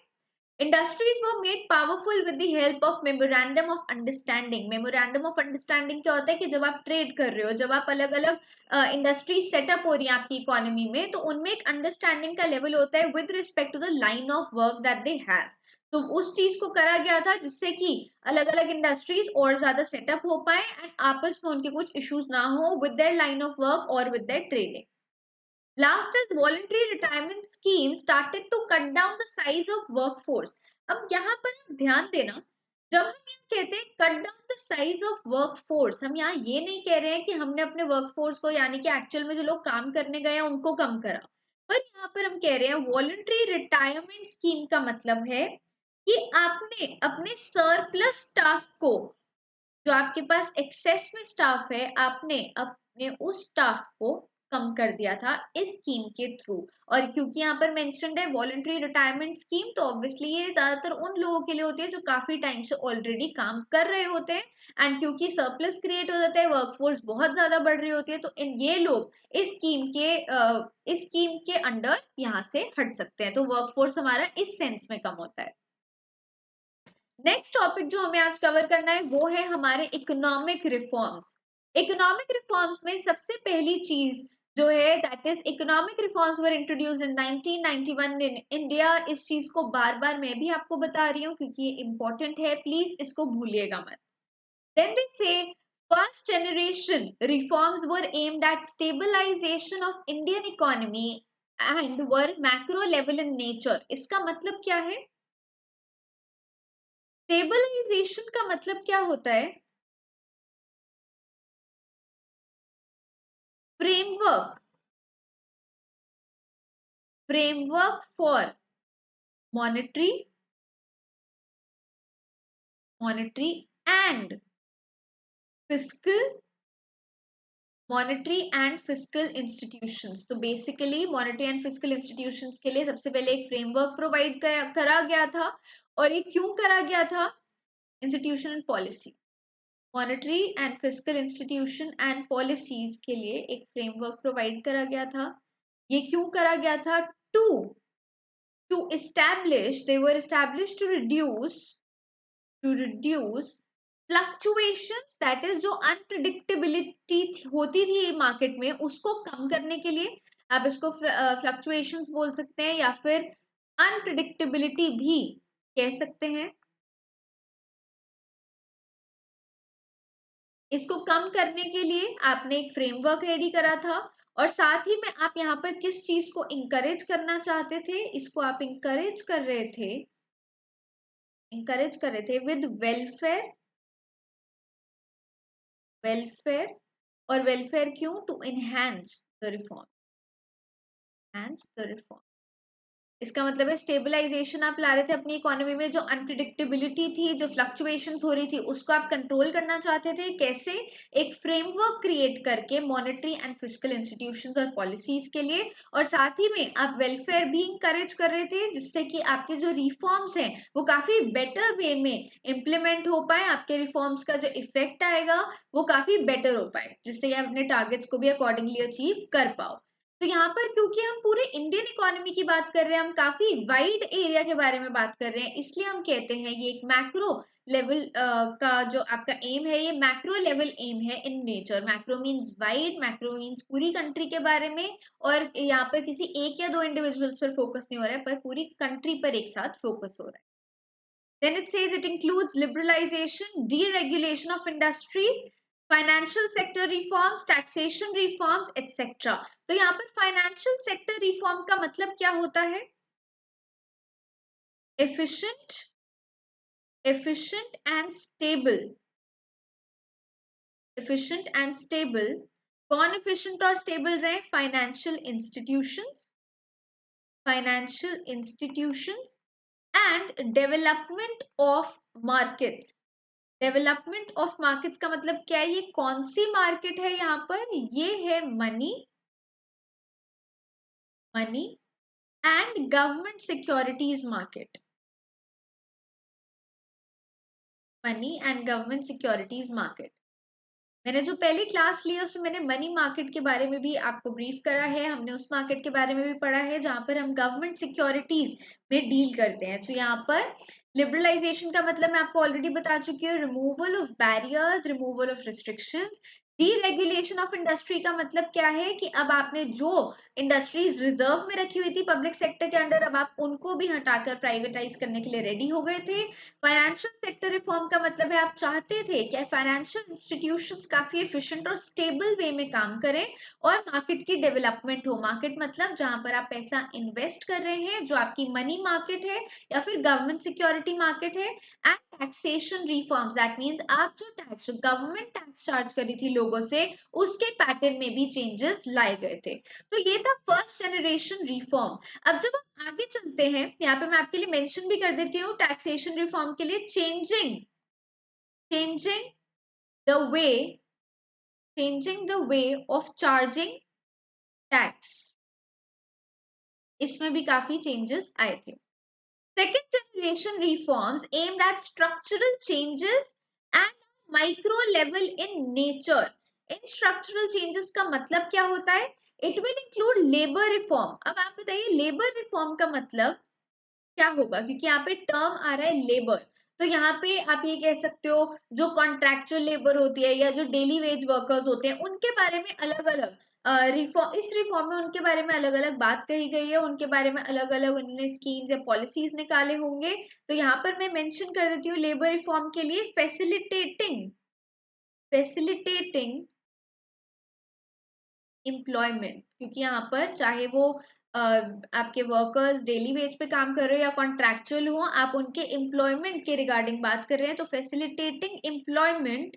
Industries were made powerful with the help of memorandum of understanding. Memorandum of understanding क्या होता है कि जब आप ट्रेड कर रहे हो, जब आप अलग अलग इंडस्ट्रीज सेटअप हो रही है आपकी इकोनॉमी में, तो उनमें एक अंडरस्टैंडिंग का लेवल होता है with respect to the line of work that they have. तो उस चीज को करा गया था जिससे कि अलग अलग इंडस्ट्रीज और ज्यादा सेटअप हो पाए एंड आपस में उनके कुछ इश्यूज ना हो with their line of work और with their trading. Last is voluntary retirement scheme started to cut down the size of workforce. अब यहाँ पर आप ध्यान देना, जब हम ये कहते हैं cut down the size of workforce, हम यहाँ ये नहीं कह रहे हैं कि हमने अपने वर्कफोर्स को यानी कि एक्चुअल में जो लोग काम करने गए हैं उनको कम करा, पर यहाँ पर हम कह रहे हैं वॉलंटरी रिटायरमेंट स्कीम का मतलब है कि आपने अपने सरप्लस स्टाफ को, जो आपके पास एक्सेस में स्टाफ है, आपने अपने उस स्टाफ को कम कर दिया था इस स्कीम के थ्रू। और क्योंकि यहाँ पर मेंशन्ड है वॉलंटरी रिटायरमेंट स्कीम, तो ऑब्वियसली ये ज्यादातर उन लोगों के लिए होती है जो काफी टाइम से ऑलरेडी काम कर रहे होते हैं एंड क्योंकि सरप्लस क्रिएट हो जाता है, वर्कफोर्स बहुत ज्यादा बढ़ रही होती है, तो इन ये लोग इस स्कीम के अंडर यहाँ से हट सकते हैं, तो वर्कफोर्स हमारा इस सेंस में कम होता है। नेक्स्ट टॉपिक जो हमें आज कवर करना है वो है हमारे इकोनॉमिक रिफॉर्म्स। इकोनॉमिक रिफॉर्म्स में सबसे पहली चीज जो है that is economic reforms were introduced in 1991 in India. इस चीज को बार बार मैं भी आपको बता रही हूँ क्योंकि ये इंपॉर्टेंट है, प्लीज इसको भूलिएगा मत। Then they say first generation reforms were aimed at stabilisation of Indian economy and were macro level in nature. इसका मतलब क्या है, स्टेबलाइजेशन का मतलब क्या होता है, framework framework for monetary monetary and fiscal monetary and fiscal institutions. तो basically monetary and fiscal institutions के लिए सबसे पहले एक फ्रेमवर्क प्रोवाइड करा गया था। और ये क्यों करा गया था, institution and policy, monetary and fiscal institution and policies के लिए एक फ्रेमवर्क प्रोवाइड करा गया था। ये क्यों करा गया था, they were established to reduce fluctuations, that is जो अनप्रिडिक्टेबिलिटी होती थी मार्केट में उसको कम करने के लिए। आप इसको फ्लक्चुएशंस बोल सकते हैं या फिर अनप्रिडिक्टेबिलिटी भी कह सकते हैं। इसको कम करने के लिए आपने एक फ्रेमवर्क रेडी करा था और साथ ही में आप यहाँ पर किस चीज को इंकरेज करना चाहते थे, इसको आप इंकरेज कर रहे थे विद वेलफेयर। और वेलफेयर क्यों, टू एनहांस द रिफॉर्म। इसका मतलब है स्टेबलाइजेशन आप ला रहे थे अपनी इकोनॉमी में, जो अनप्रिडिक्टेबिलिटी थी, जो फ्लक्चुएशंस हो रही थी, उसको आप कंट्रोल करना चाहते थे। कैसे, एक फ्रेमवर्क क्रिएट करके मॉनेटरी एंड फिस्कल इंस्टीट्यूशंस और पॉलिसीज के लिए, और साथ ही में आप वेलफेयर भी इंकरेज कर रहे थे जिससे कि आपके जो रिफॉर्म्स हैं वो काफी बेटर वे में इम्प्लीमेंट हो पाए, आपके रिफॉर्म्स का जो इफेक्ट आएगा वो काफी बेटर हो पाए, जिससे आप अपने टारगेट्स को भी अकॉर्डिंगली अचीव कर पाओ। तो यहाँ पर क्योंकि हम पूरे इंडियन इकोनॉमी की बात कर रहे हैं, हम काफी वाइड एरिया के बारे में बात कर रहे हैं, इसलिए हम कहते हैं ये एक मैक्रो लेवल का जो आपका एम है, ये मैक्रो लेवल एम है in nature. Macro means wide, macro means पूरी कंट्री के बारे में, और यहाँ पर किसी एक या दो इंडिविजुअल्स पर फोकस नहीं हो रहा है पर पूरी कंट्री पर एक साथ फोकस हो रहा है। Then it says it includes liberalization, deregulation of industry, financial sector reforms, taxation reforms etcetera. तो यहाँ पर फाइनेंशियल सेक्टर रिफॉर्म का मतलब क्या होता है, efficient and stable कौन एफिशिएंट और स्टेबल रहे? Financial institutions and development of markets. Development of markets का मतलब क्या है? ये कौन सी मार्केट है यहाँ पर? ये है money and government securities market. Money and government securities market. मैंने जो पहली क्लास ली है उसमें मैंने मनी मार्केट के बारे में भी आपको ब्रीफ करा है, हमने उस मार्केट के बारे में भी पढ़ा है जहां पर हम गवर्नमेंट सिक्योरिटीज में डील करते हैं। तो यहाँ पर लिबरलाइजेशन का मतलब मैं आपको ऑलरेडी बता चुकी हूँ, removal of barriers, removal of restrictions. Deregulation of industry का मतलब क्या है कि अब आपने जो इंडस्ट्रीज रिजर्व में रखी हुई थी पब्लिक सेक्टर के अंडर, अब आप उनको भी हटाकर प्राइवेटाइज करने के लिए रेडी हो गए थे। फाइनेंशियल सेक्टर रिफॉर्म का मतलब है आप चाहते थे कि फाइनेंशियल इंस्टीट्यूशंस काफी एफिशिएंट और स्टेबल वे में काम करें और मार्केट की डेवलपमेंट हो। मार्केट मतलब जहां पर आप पैसा इन्वेस्ट कर रहे हैं, जो आपकी मनी मार्केट है या फिर गवर्नमेंट सिक्योरिटी मार्केट है। And taxation reforms, that means आप जो गवर्नमेंट टैक्स चार्ज करी थी लोगों से, उसके पैटर्न में भी चेंजेस लाए गए थे। तो ये था फर्स्ट जनरेशन रिफॉर्म। अब जब हम आगे चलते हैं, यहाँ पे मैं आपके लिए मेंशन भी कर देती हूँ टैक्सेशन रिफॉर्म के लिए, changing the way changing the way of charging tax. इसमें भी काफी चेंजेस आए थे। Second generation reforms aimed at structural changes and micro level in nature. In structural changes का मतलब क्या होता है? It will include labour reform. अब आप बताइए लेबर रिफॉर्म का मतलब क्या होगा, क्योंकि यहाँ पे टर्म आ रहा है लेबर। तो यहाँ पे आप ये कह सकते हो जो कॉन्ट्रैक्चुअल लेबर होती है या जो डेली वेज वर्कर्स होते हैं, उनके बारे में अलग अलग रिफॉर्म, इस रिफॉर्म में उनके बारे में अलग अलग बात कही गई है, उनके बारे में अलग अलग उन्होंने स्कीम्स या पॉलिसीज निकाले होंगे। तो यहाँ पर मैं मेंशन कर देती हूँ लेबर रिफॉर्म के लिए फैसिलिटेटिंग एम्प्लॉयमेंट, क्योंकि यहाँ पर चाहे वो आपके वर्कर्स डेली वेज पे काम कर रहे हो या कॉन्ट्रैक्चुअल हो, आप उनके एम्प्लॉयमेंट के रिगार्डिंग बात कर रहे हैं। तो फैसिलिटेटिंग एम्प्लॉयमेंट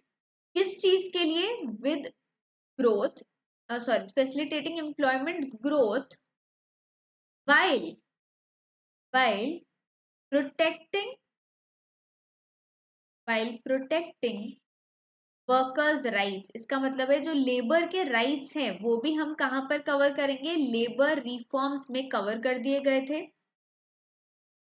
किस चीज के लिए? With growth, sorry, facilitating employment growth while while protecting protecting workers rights. इसका मतलब है जो लेबर के राइट्स हैं वो भी हम कहां पर कवर करेंगे? लेबर रिफॉर्म्स में कवर कर दिए गए थे।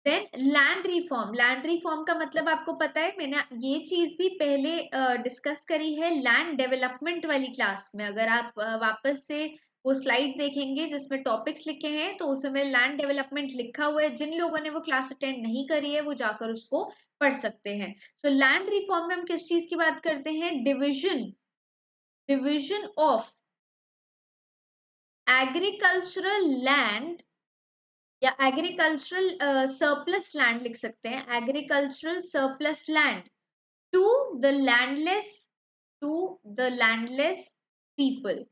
देन लैंड रिफॉर्म का मतलब आपको पता है, मैंने ये चीज भी पहले डिस्कस करी है लैंड डेवलपमेंट वाली क्लास में। अगर आप वापस से वो स्लाइड देखेंगे जिसमें टॉपिक्स लिखे हैं, तो उसमें मैंने लैंड डेवलपमेंट लिखा हुआ है। जिन लोगों ने वो क्लास अटेंड नहीं करी है वो जाकर उसको पढ़ सकते हैं। सो लैंड रिफॉर्म में हम किस चीज की बात करते हैं? डिविजन ऑफ एग्रीकल्चरल लैंड या एग्रीकल्चरल सरप्लस लैंड लिख सकते हैं, agricultural surplus land to the landless to the landless people.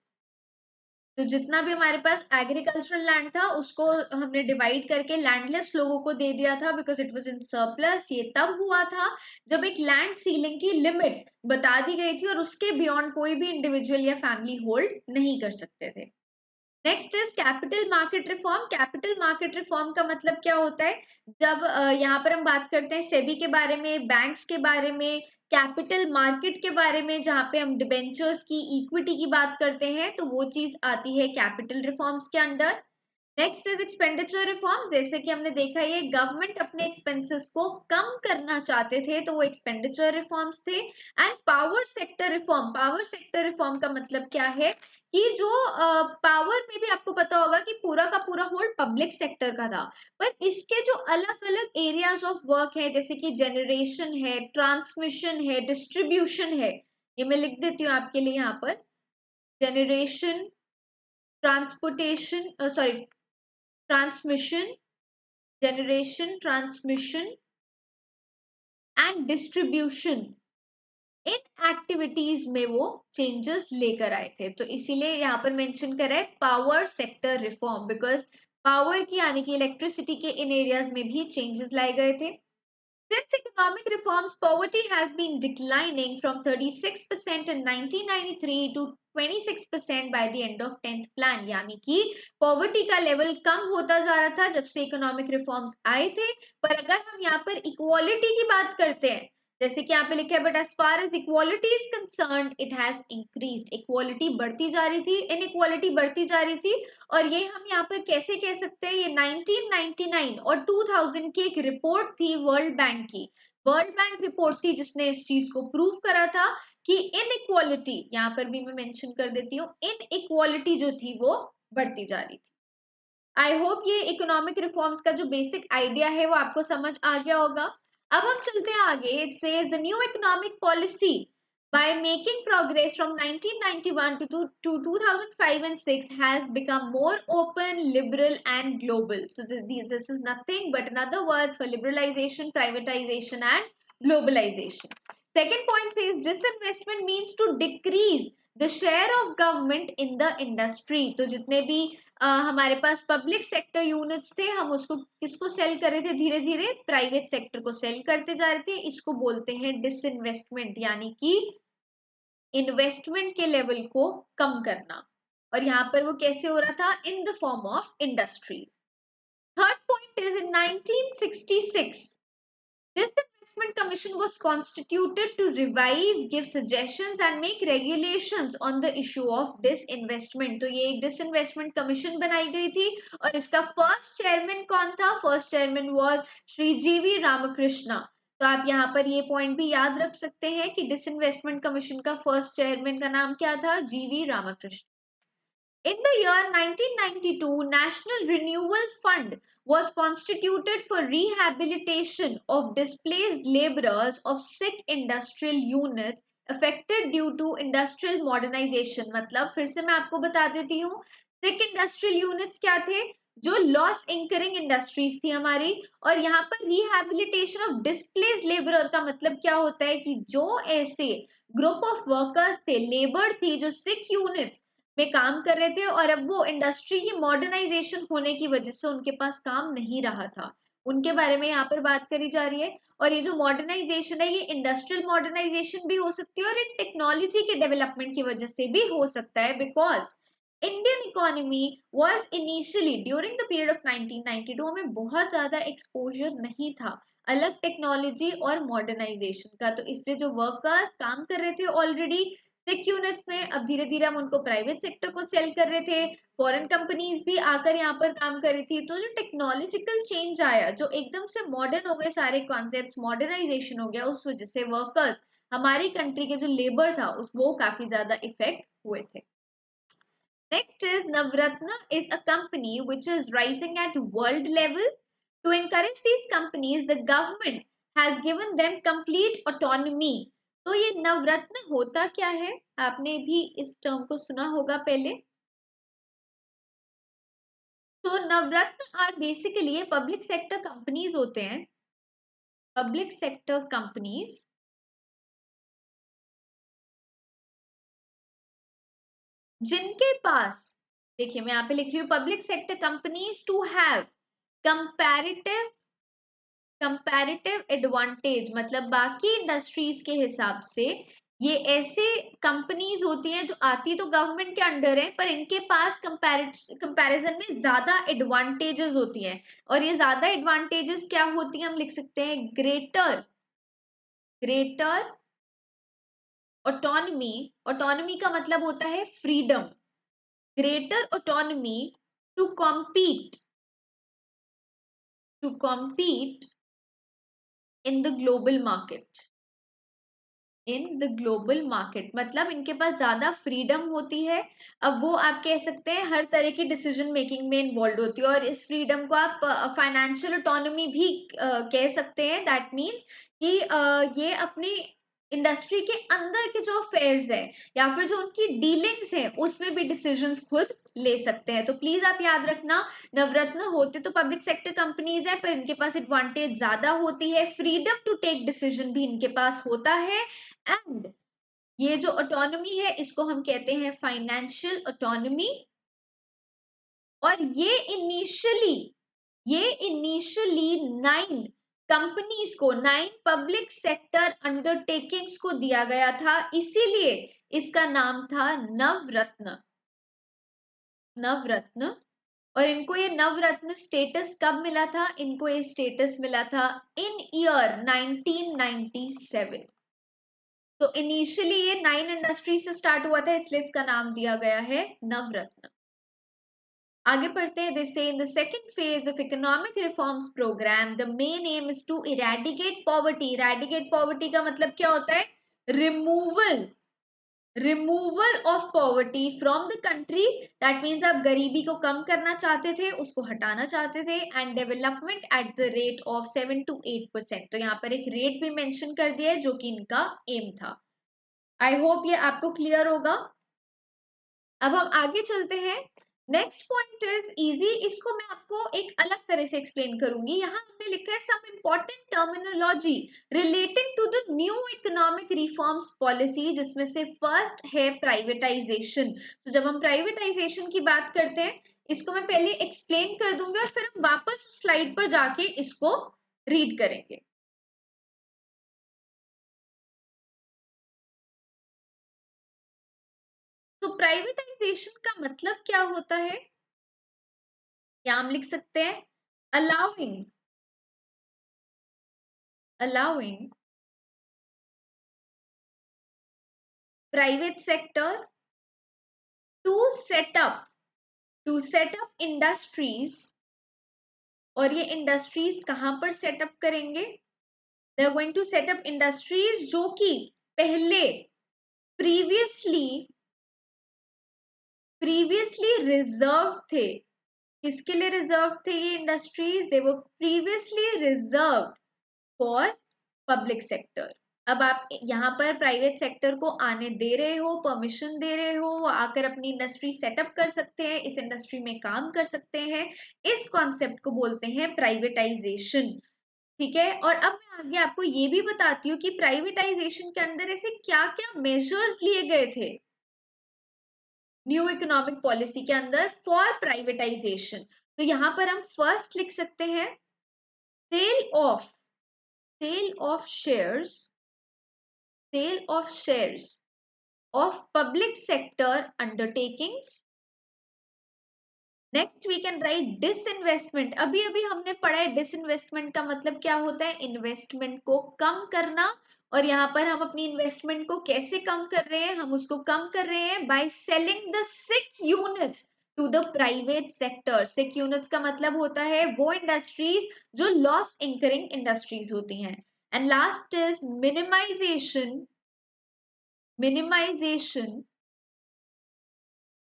तो जितना भी हमारे पास एग्रीकल्चरल लैंड था उसको हमने डिवाइड करके लैंडलेस लोगों को दे दिया था, because it was in surplus. ये तब हुआ था जब एक लैंड सीलिंग की लिमिट बता दी गई थी और उसके बियॉन्ड कोई भी इंडिविजुअल या फैमिली होल्ड नहीं कर सकते थे। Next is capital market reform. Capital market reform का मतलब क्या होता है? जब यहाँ पर हम बात करते हैं सेबी के बारे में, बैंक्स के बारे में, कैपिटल मार्केट के बारे में, जहां पे हम डिबेंचर्स की इक्विटी की बात करते हैं, तो वो चीज आती है कैपिटल रिफॉर्म्स के under. Next is expenditure reforms. जैसे कि हमने देखा ये गवर्नमेंट अपने एक्सपेंसेस को कम करना चाहते थे, तो वो एक्सपेंडिचर रिफॉर्म्स थे। एंड पावर सेक्टर रिफॉर्म का मतलब क्या है कि जो पावर में भी आपको पता होगा कि पूरा का पूरा होल्ड पब्लिक सेक्टर का था, पर इसके जो अलग अलग एरियाज ऑफ वर्क है, जैसे कि जनरेशन है, ट्रांसमिशन है, डिस्ट्रीब्यूशन है, ये मैं लिख देती हूँ आपके लिए यहाँ पर, generation, transportation, sorry, transmission, generation, transmission and distribution, in activities में वो चेंजेस लेकर आए थे। तो इसीलिए यहाँ पर मेंशन करा है power sector reform, because power की यानी कि इलेक्ट्रिसिटी के इन एरियाज में भी चेंजेस लाए गए थे। Since economic reforms, poverty has been declining from 36% in 1993 to 26% by the end of 10th plan. यानी कि पॉवर्टी का लेवल कम होता जा रहा था जब से इकोनॉमिक रिफॉर्म्स आए थे। पर अगर हम यहाँ पर इक्वालिटी की बात करते हैं, जैसे कि यहाँ पे लिखा है, but as far as equality is concerned it has increased. Equality बढ़ती जा रही थी, इनइक्वालिटी बढ़ती जा रही थी। और ये हम यहाँ पर कैसे कह सकते हैं, ये 1999 और 2000 की एक रिपोर्ट थी वर्ल्ड बैंक की। वर्ल्ड बैंक रिपोर्ट थी जिसने इस चीज को प्रूव करा था कि इनइक्वालिटी, यहाँ पर भी मैं मेंशन कर देती हूँ, इनइक्वालिटी जो थी वो बढ़ती जा रही थी। आई होप ये इकोनॉमिक रिफॉर्म्स का जो बेसिक आइडिया है वो आपको समझ आ गया होगा। अब हम चलते हैं आगे। It says the new economic policy by making progress from 1991 to 2005 and 6 has become more open, liberal and global. So this is nothing but another words for liberalization, privatization and globalization. Second point says disinvestment means to decrease the share of government in the industry. तो जितने भी हमारे पास public sector units थे, हम उसको किसको cell कर रहे थे, धीरे धीरे प्राइवेट सेक्टर को सेल करते जा रहे थे। इसको बोलते हैं डिसइन्वेस्टमेंट, यानी कि इन्वेस्टमेंट के लेवल को कम करना। और यहाँ पर वो कैसे हो रहा था, in the form of industries. Third point is in 1966 this investment commission was constituted to revive, give suggestions and make regulations on the issue of disinvestment. तो ये एक disinvestment commission बनाई गई थी और इसका फर्स्ट चेयरमैन कौन था, फर्स्ट चेयरमैन वाज श्री जीवी रामकृष्णा। तो आप यहाँ पर ये पॉइंट भी याद रख सकते हैं कि डिसइन्वेस्टमेंट कमीशन का फर्स्ट चेयरमैन का नाम क्या था, जीवी Ramakrishna. In the year 1992, National Renewal Fund was constituted for rehabilitation of displaced laborers of sick industrial units affected due to industrial modernization. मतलब फिर से मैं आपको बता देती हूँ, sick industrial units क्या थे, जो लॉस इंकरिंग इंडस्ट्रीज थी हमारी। और यहाँ पर रिहैबिलिटेशन ऑफ डिस्प्लेस्ड लेबरर का मतलब क्या होता है कि जो ऐसे ग्रुप ऑफ वर्कर्स थे, लेबर थी, जो सिक यूनिट्स में काम कर रहे थे और अब वो इंडस्ट्री की मॉडर्नाइजेशन होने की वजह से उनके पास काम नहीं रहा था, उनके बारे में यहाँ पर बात करी जा रही है। और ये जो मॉडर्नाइजेशन है, ये इंडस्ट्रियल मॉडर्नाइजेशन भी हो सकती है और इन टेक्नोलॉजी के डेवलपमेंट की वजह से भी हो सकता है, because Indian economy was initially during the period of 1992 में बहुत ज्यादा एक्सपोजर नहीं था अलग टेक्नोलॉजी और मॉडर्नाइजेशन का। तो इसलिए जो वर्कर्स काम कर रहे थे ऑलरेडी सिक यूनिट्स में, अब धीरे धीरे हम उनको प्राइवेट सेक्टर को सेल कर रहे थे, फॉरेन कंपनीज भी आकर यहाँ पर काम कर रही थी। तो जो टेक्नोलॉजिकल चेंज आया, जो एकदम से मॉडर्न हो गए सारे कॉन्सेप्ट्स, मॉडर्नाइजेशन हो गया, उस वजह से वर्कर्स, हमारी कंट्री के जो लेबर था उस वो काफी ज्यादा इफेक्ट हुए थे। Next is Navratna is a company which is rising at world level. To encourage these companies, the government has given them complete autonomy. तो ये नवरत्न होता क्या है, आपने भी इस टर्म को सुना होगा पहले। तो Navratna are basically public sector companies होते हैं, पब्लिक सेक्टर कंपनीज जिनके पास, देखिए मैं यहाँ पे लिख रही हूँ, public sector companies to have comparative advantage, मतलब बाकी इंडस्ट्रीज के हिसाब से ये ऐसे कंपनीज होती हैं जो आती तो गवर्नमेंट के अंडर है, पर इनके पास कंपैरिजन में ज्यादा एडवांटेजेस होती हैं। और ये ज्यादा एडवांटेजेस क्या होती हैं, हम लिख सकते हैं ग्रेटर ऑटोनॉमी। ऑटोनॉमी का मतलब होता है freedom, greater autonomy to compete in the global market. In the global market मतलब इनके पास ज्यादा फ्रीडम होती है। अब वो आप कह सकते हैं हर तरह की डिसीजन मेकिंग में इन्वॉल्व होती है, और इस फ्रीडम को आप फाइनेंशियल ऑटोनॉमी भी कह सकते हैं। दैट मीन्स कि ये अपनी इंडस्ट्री के अंदर के जो अफेयर्स है या फिर जो उनकी डीलिंग्स है उसमें भी डिसीजंस खुद ले सकते हैं। तो प्लीज आप याद रखना, नवरत्न होते तो पब्लिक सेक्टर कंपनीज है, पर इनके पास एडवांटेज ज्यादा होती है, फ्रीडम टू टेक डिसीजन भी इनके पास होता है, एंड ये जो ऑटोनॉमी है इसको हम कहते हैं फाइनेंशियल ऑटोनॉमी। और ये इनिशियली 9 कंपनीज को 9 पब्लिक सेक्टर अंडरटेकिंग्स को दिया गया था, इसीलिए इसका नाम था नवरत्न। नवरत्न। और इनको ये नवरत्न स्टेटस कब मिला था? इनको ये स्टेटस मिला था इन ईयर 1997। तो इनिशियली ये 9 इंडस्ट्री से स्टार्ट हुआ था, इसलिए इसका नाम दिया गया है नवरत्न। आगे पढ़ते हैं। This say in the second phase of economic reforms programme the main aim is to eradicate poverty. Eradicate poverty का मतलब क्या होता है? Removal of poverty from the country. That means आप गरीबी को कम करना चाहते थे, उसको हटाना चाहते थे। And development at the rate of 7 to 8%। तो यहाँ पर एक रेट भी मेंशन कर दिया है जो कि इनका एम था। आई होप ये आपको क्लियर होगा। अब हम आगे चलते हैं। नेक्स्ट पॉइंट इज इजी, इसको मैं आपको एक अलग तरह से एक्सप्लेन करूंगी। यहाँ हमने लिखा है some important terminology relating to the new economic reforms policy, जिसमें से फर्स्ट है प्राइवेटाइजेशन। तो जब हम प्राइवेटाइजेशन की बात करते हैं, इसको मैं पहले एक्सप्लेन कर दूंगी और फिर हम वापस स्लाइड पर जाके इसको रीड करेंगे। तो प्राइवेटाइजेशन का मतलब क्या होता है? या हम लिख सकते हैं allowing private sector to set up industries। और ये इंडस्ट्रीज कहां पर सेटअप करेंगे? They are going to set up industries जो कि पहले प्रीवियसली रिजर्व थे। किसके लिए रिजर्व थे ये industries? They were previously reserve for public sector. अब आप यहाँ पर प्राइवेट सेक्टर को आने दे रहे हो, परमिशन दे रहे हो, वो आकर अपनी इंडस्ट्री सेटअप कर सकते हैं, इस इंडस्ट्री में काम कर सकते हैं। इस कॉन्सेप्ट को बोलते हैं प्राइवेटाइजेशन। ठीक है। और अब मैं आगे आपको ये भी बताती हूँ कि प्राइवेटाइजेशन के अंदर ऐसे क्या क्या मेजर्स लिए गए थे न्यू इकोनॉमिक पॉलिसी के अंदर फॉर प्राइवेटाइजेशन। तो यहाँ पर हम फर्स्ट लिख सकते हैं sale of shares of public sector undertakings। Next we can write disinvestment. अभी अभी हमने पढ़ा है डिसइन्वेस्टमेंट का मतलब क्या होता है? इन्वेस्टमेंट को कम करना। और यहाँ पर हम अपनी इन्वेस्टमेंट को कैसे कम कर रहे हैं? हम उसको कम कर रहे हैं by selling the sick units to the private sector. Sick units का मतलब होता है वो इंडस्ट्रीज जो लॉस इंकरिंग इंडस्ट्रीज होती हैं। And last is minimisation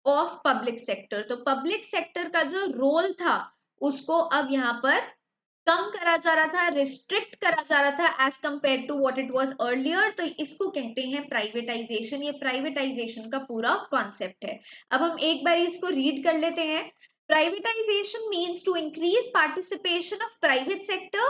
of public sector. तो पब्लिक सेक्टर का जो रोल था उसको अब यहाँ पर कम करा जा रहा था, रिस्ट्रिक्ट करा जा रहा था as compare to what it was earlier. तो इसको कहते हैं प्राइवेटाइजेशन। ये प्राइवेटाइजेशन का पूरा कॉन्सेप्ट है। अब हम एक बार इसको रीड कर लेते हैं। Privatisation means to increase participation of private sector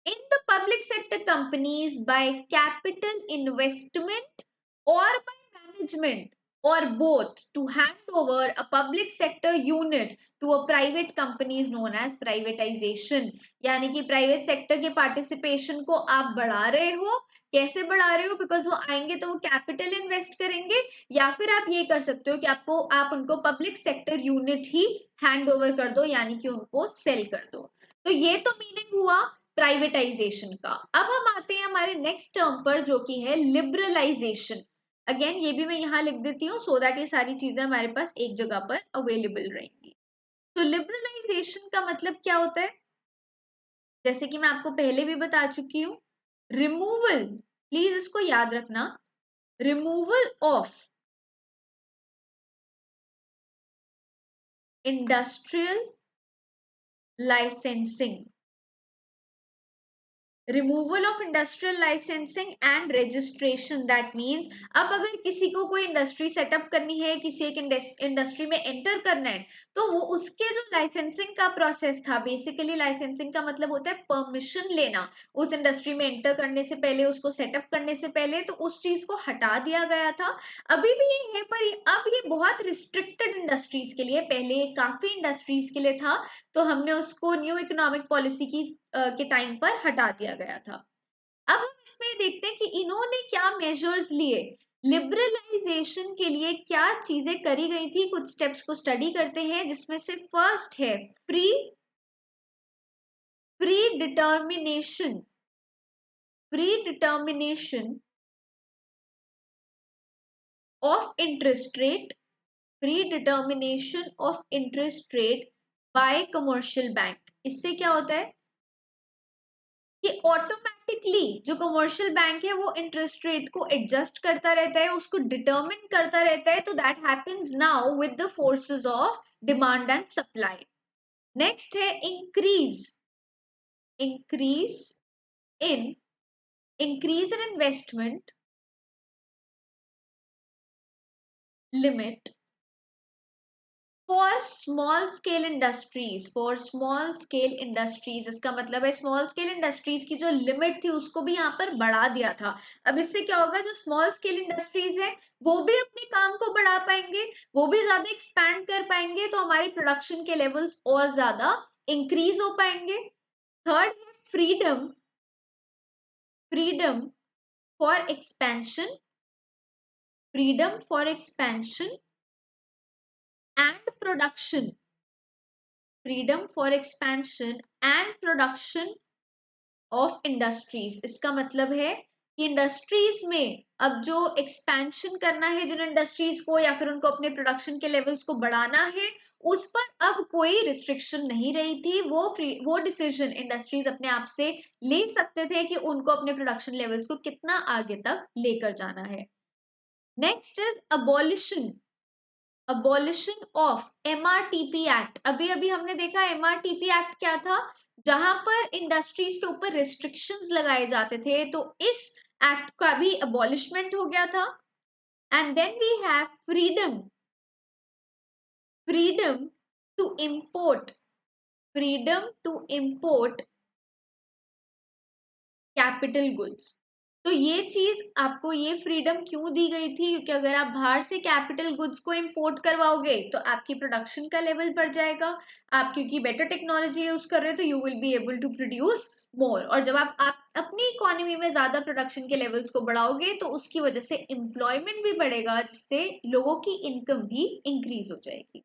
in the public sector companies by capital investment और by management or both to hand over a public sector unit to a private company is known as privatization। यानी कि private sector के participation को आप बढ़ा रहे हो। कैसे बढ़ा रहे हो? बिकॉज वो आएंगे तो वो कैपिटल इन्वेस्ट करेंगे, या फिर आप ये कर सकते हो कि आप उनको पब्लिक सेक्टर यूनिट ही हैंड ओवर कर दो, यानी कि उनको सेल कर दो। तो ये तो मीनिंग हुआ प्राइवेटाइजेशन का। अब हम आते हैं हमारे नेक्स्ट टर्म पर जो कि है लिबरलाइजेशन। अगेन ये भी मैं यहाँ लिख देती हूँ सो दैट ये सारी चीजें हमारे पास एक जगह पर अवेलेबल रहेंगी। तो लिबरलाइजेशन का मतलब क्या होता है? जैसे कि मैं आपको पहले भी बता चुकी हूँ, रिमूवल, प्लीज इसको याद रखना, removal of industrial licensing. Removal of industrial licensing and registration. That means अब अगर किसी को कोई इंडस्ट्री सेटअप करनी है, किसी एक इंडस्ट्री में एंटर करना है, तो वो उसके जो लाइसेंसिंग का प्रोसेस था, बेसिकली लाइसेंसिंग का मतलब होता है परमिशन लेना उस इंडस्ट्री में एंटर करने से पहले, उसको सेटअप करने से पहले, तो उस चीज को हटा दिया गया था। अभी भी ये है पर अब ये बहुत रिस्ट्रिक्टेड इंडस्ट्रीज के लिए, पहले काफी इंडस्ट्रीज के लिए था, तो हमने उसको न्यू इकोनॉमिक पॉलिसी की के टाइम पर हटा दिया गया था। अब हम इसमें देखते हैं कि इन्होंने क्या मेजर्स लिए, लिबरलाइजेशन के लिए क्या चीजें करी गई थी। कुछ स्टेप्स को स्टडी करते हैं, जिसमें से फर्स्ट है free determination of interest rate, bye commercial bank. इससे क्या होता है कि ऑटोमेटिकली जो कमर्शियल बैंक है वो इंटरेस्ट रेट को एडजस्ट करता रहता है, उसको डिटरमिन करता रहता है। तो that happens now with the forces of demand and supply. Next है increase in investment limit for small scale industries. इसका मतलब है स्मॉल स्केल इंडस्ट्रीज की जो लिमिट थी उसको भी यहाँ पर बढ़ा दिया था। अब इससे क्या होगा, जो स्मॉल स्केल इंडस्ट्रीज है वो भी अपने काम को बढ़ा पाएंगे, वो भी ज्यादा एक्सपैंड कर पाएंगे, तो हमारी प्रोडक्शन के लेवल्स और ज्यादा इंक्रीज हो पाएंगे। थर्ड है freedom for expansion and production of industries. इसका मतलब है कि इंडस्ट्रीज में अब जो एक्सपेंशन करना है जिन इंडस्ट्रीज को, या फिर उनको अपने प्रोडक्शन के लेवल्स को बढ़ाना है, उस पर अब कोई रिस्ट्रिक्शन नहीं रही थी। वो डिसीजन इंडस्ट्रीज अपने आप से ले सकते थे कि उनको अपने प्रोडक्शन लेवल्स को कितना आगे तक लेकर जाना है। Next is abolition of MRTP act. अभी अभी हमने देखा MRTP एक्ट क्या था, जहां पर इंडस्ट्रीज के ऊपर रिस्ट्रिक्शंस लगाए जाते थे, तो इस एक्ट का भी अबॉलिशमेंट हो गया था। And then we have freedom to import capital goods. तो ये चीज आपको ये फ्रीडम क्यों दी गई थी, क्योंकि अगर आप बाहर से कैपिटल गुड्स को इंपोर्ट करवाओगे तो आपकी प्रोडक्शन का लेवल बढ़ जाएगा। आप क्योंकि बेटर टेक्नोलॉजी यूज कर रहे हो तो you will be able to produce more, और जब आप अपनी इकोनॉमी में ज्यादा प्रोडक्शन के लेवल्स को बढ़ाओगे तो उसकी वजह से एम्प्लॉयमेंट भी बढ़ेगा, जिससे लोगों की इनकम भी इंक्रीज हो जाएगी।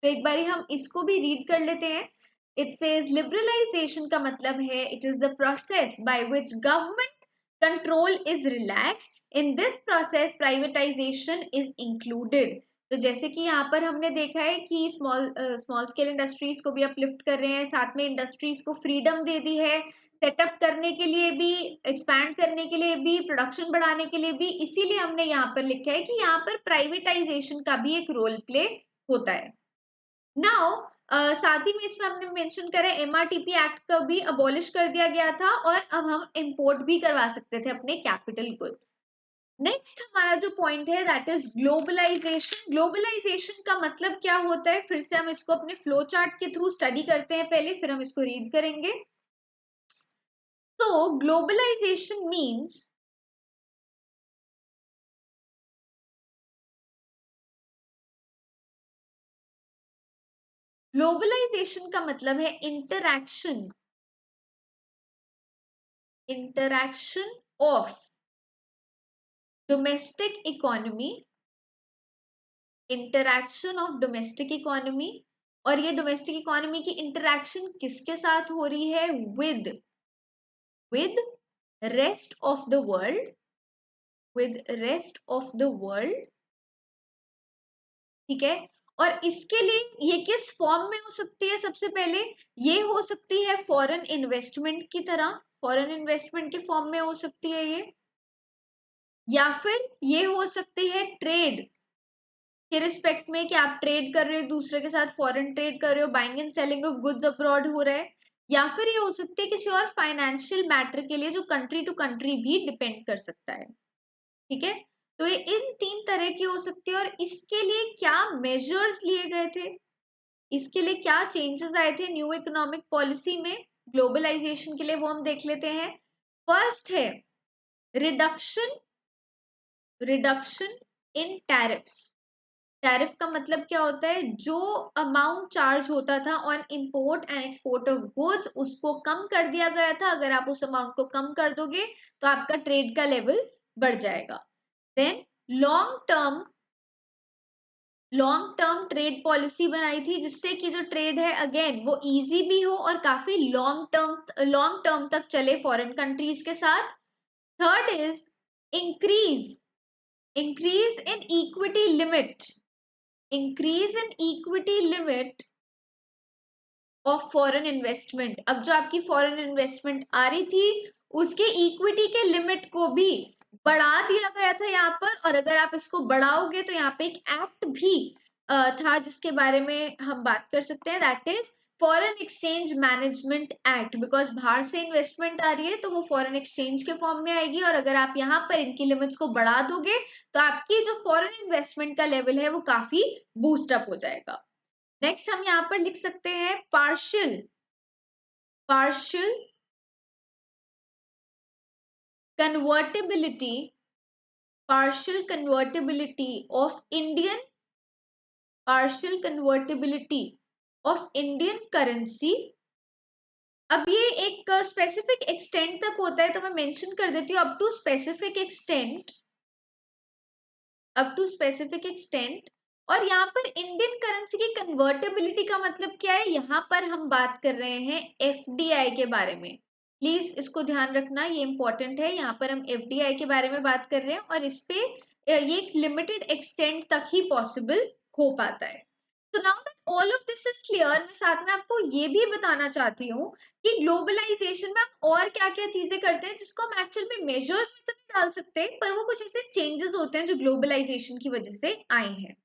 तो एक बारी हम इसको भी रीड कर लेते हैं। इट सेज लिबरलाइजेशन का मतलब है it is the process by which government control is relaxed, in this process privatisation is included. तो जैसे कि यहाँ पर हमने देखा है कि स्मॉल स्केल इंडस्ट्रीज को भी अपलिफ्ट कर रहे हैं, साथ में इंडस्ट्रीज को फ्रीडम दे दी है सेटअप करने के लिए भी, एक्सपैंड करने के लिए भी, प्रोडक्शन बढ़ाने के लिए भी। इसीलिए हमने यहाँ पर लिखा है कि यहाँ पर प्राइवेटाइजेशन का भी एक रोल प्ले होता है। नाउ साथ ही में इसमें हमने मेंशन करा MRTP एक्ट का भी अबॉलिश कर दिया गया था, और अब हम इंपोर्ट भी करवा सकते थे अपने कैपिटल गुड्स। नेक्स्ट हमारा जो पॉइंट है दैट इज ग्लोबलाइजेशन का मतलब क्या होता है, फिर से हम इसको अपने फ्लो चार्ट के थ्रू स्टडी करते हैं पहले, फिर हम इसको रीड करेंगे। तो ग्लोबलाइजेशन मीन्स ग्लोबलाइजेशन का मतलब है इंटरैक्शन ऑफ डोमेस्टिक इकोनॉमी, और ये डोमेस्टिक इकोनॉमी की इंटरैक्शन किसके साथ हो रही है, with rest of the world, ठीक है। और इसके लिए ये किस फॉर्म में हो सकती है, सबसे पहले ये हो सकती है फॉरेन इन्वेस्टमेंट की तरह, फॉरेन इन्वेस्टमेंट के फॉर्म में हो सकती है ये, या फिर ये हो सकती है ट्रेड के रिस्पेक्ट में, कि आप ट्रेड कर रहे हो एक दूसरे के साथ, फॉरेन ट्रेड कर रहे हो, buying and selling of goods abroad हो रहा है, या फिर ये हो सकती है किसी और फाइनेंशियल मैटर के लिए जो कंट्री टू कंट्री भी डिपेंड कर सकता है, ठीक है। तो ये इन 3 तरह की हो सकती है। और इसके लिए क्या मेजर्स लिए गए थे, इसके लिए क्या चेंजेस आए थे न्यू इकोनॉमिक पॉलिसी में ग्लोबलाइजेशन के लिए, वो हम देख लेते हैं। फर्स्ट है रिडक्शन इन टैरिफ्स। टैरिफ का मतलब क्या होता है, जो अमाउंट चार्ज होता था on import and export of goods उसको कम कर दिया गया था। अगर आप उस अमाउंट को कम कर दोगे तो आपका ट्रेड का लेवल बढ़ जाएगा। Then long term trade policy बनाई थी जिससे कि जो ट्रेड है अगेन वो इजी भी हो और काफी लॉन्ग टर्म तक चले फॉरेन कंट्रीज के साथ। Third is increase increase in equity limit increase in equity limit of foreign investment. अब जो आपकी फॉरेन इन्वेस्टमेंट आ रही थी उसके इक्विटी के लिमिट को भी बढ़ा दिया गया था यहाँ पर। और अगर आप इसको बढ़ाओगे तो यहाँ पे एक एक्ट भी था जिसके बारे में हम बात कर सकते हैं, that is foreign exchange management act. Because बाहर से इन्वेस्टमेंट आ रही है तो वो फॉरेन एक्सचेंज के फॉर्म में आएगी और अगर आप यहाँ पर इनकी लिमिट्स को बढ़ा दोगे तो आपकी जो फॉरेन इन्वेस्टमेंट का लेवल है वो काफी बूस्ट अप हो जाएगा। नेक्स्ट हम यहाँ पर लिख सकते हैं partial convertibility partial convertibility of Indian currency। अब ये एक स्पेसिफिक एक्सटेंट तक होता है तो मैं मेंशन कर देती हूँ अप टू स्पेसिफिक एक्सटेंट। और यहाँ पर इंडियन करेंसी की कन्वर्टेबिलिटी का मतलब क्या है, यहाँ पर हम बात कर रहे हैं एफडीआई के बारे में। प्लीज इसको ध्यान रखना, ये इंपॉर्टेंट है। यहाँ पर हम एफडीआई के बारे में बात कर रहे हैं और इस पे ये एक लिमिटेड एक्सटेंट तक ही पॉसिबल हो पाता है। तो now that all of this is clear, मैं साथ में आपको ये भी बताना चाहती हूँ कि ग्लोबलाइजेशन में हम और क्या क्या चीजें करते हैं जिसको हम एक्चुअल में मेजर्स में तो नहीं डाल सकते, पर वो कुछ ऐसे चेंजेस होते हैं जो ग्लोबलाइजेशन की वजह से आए हैं।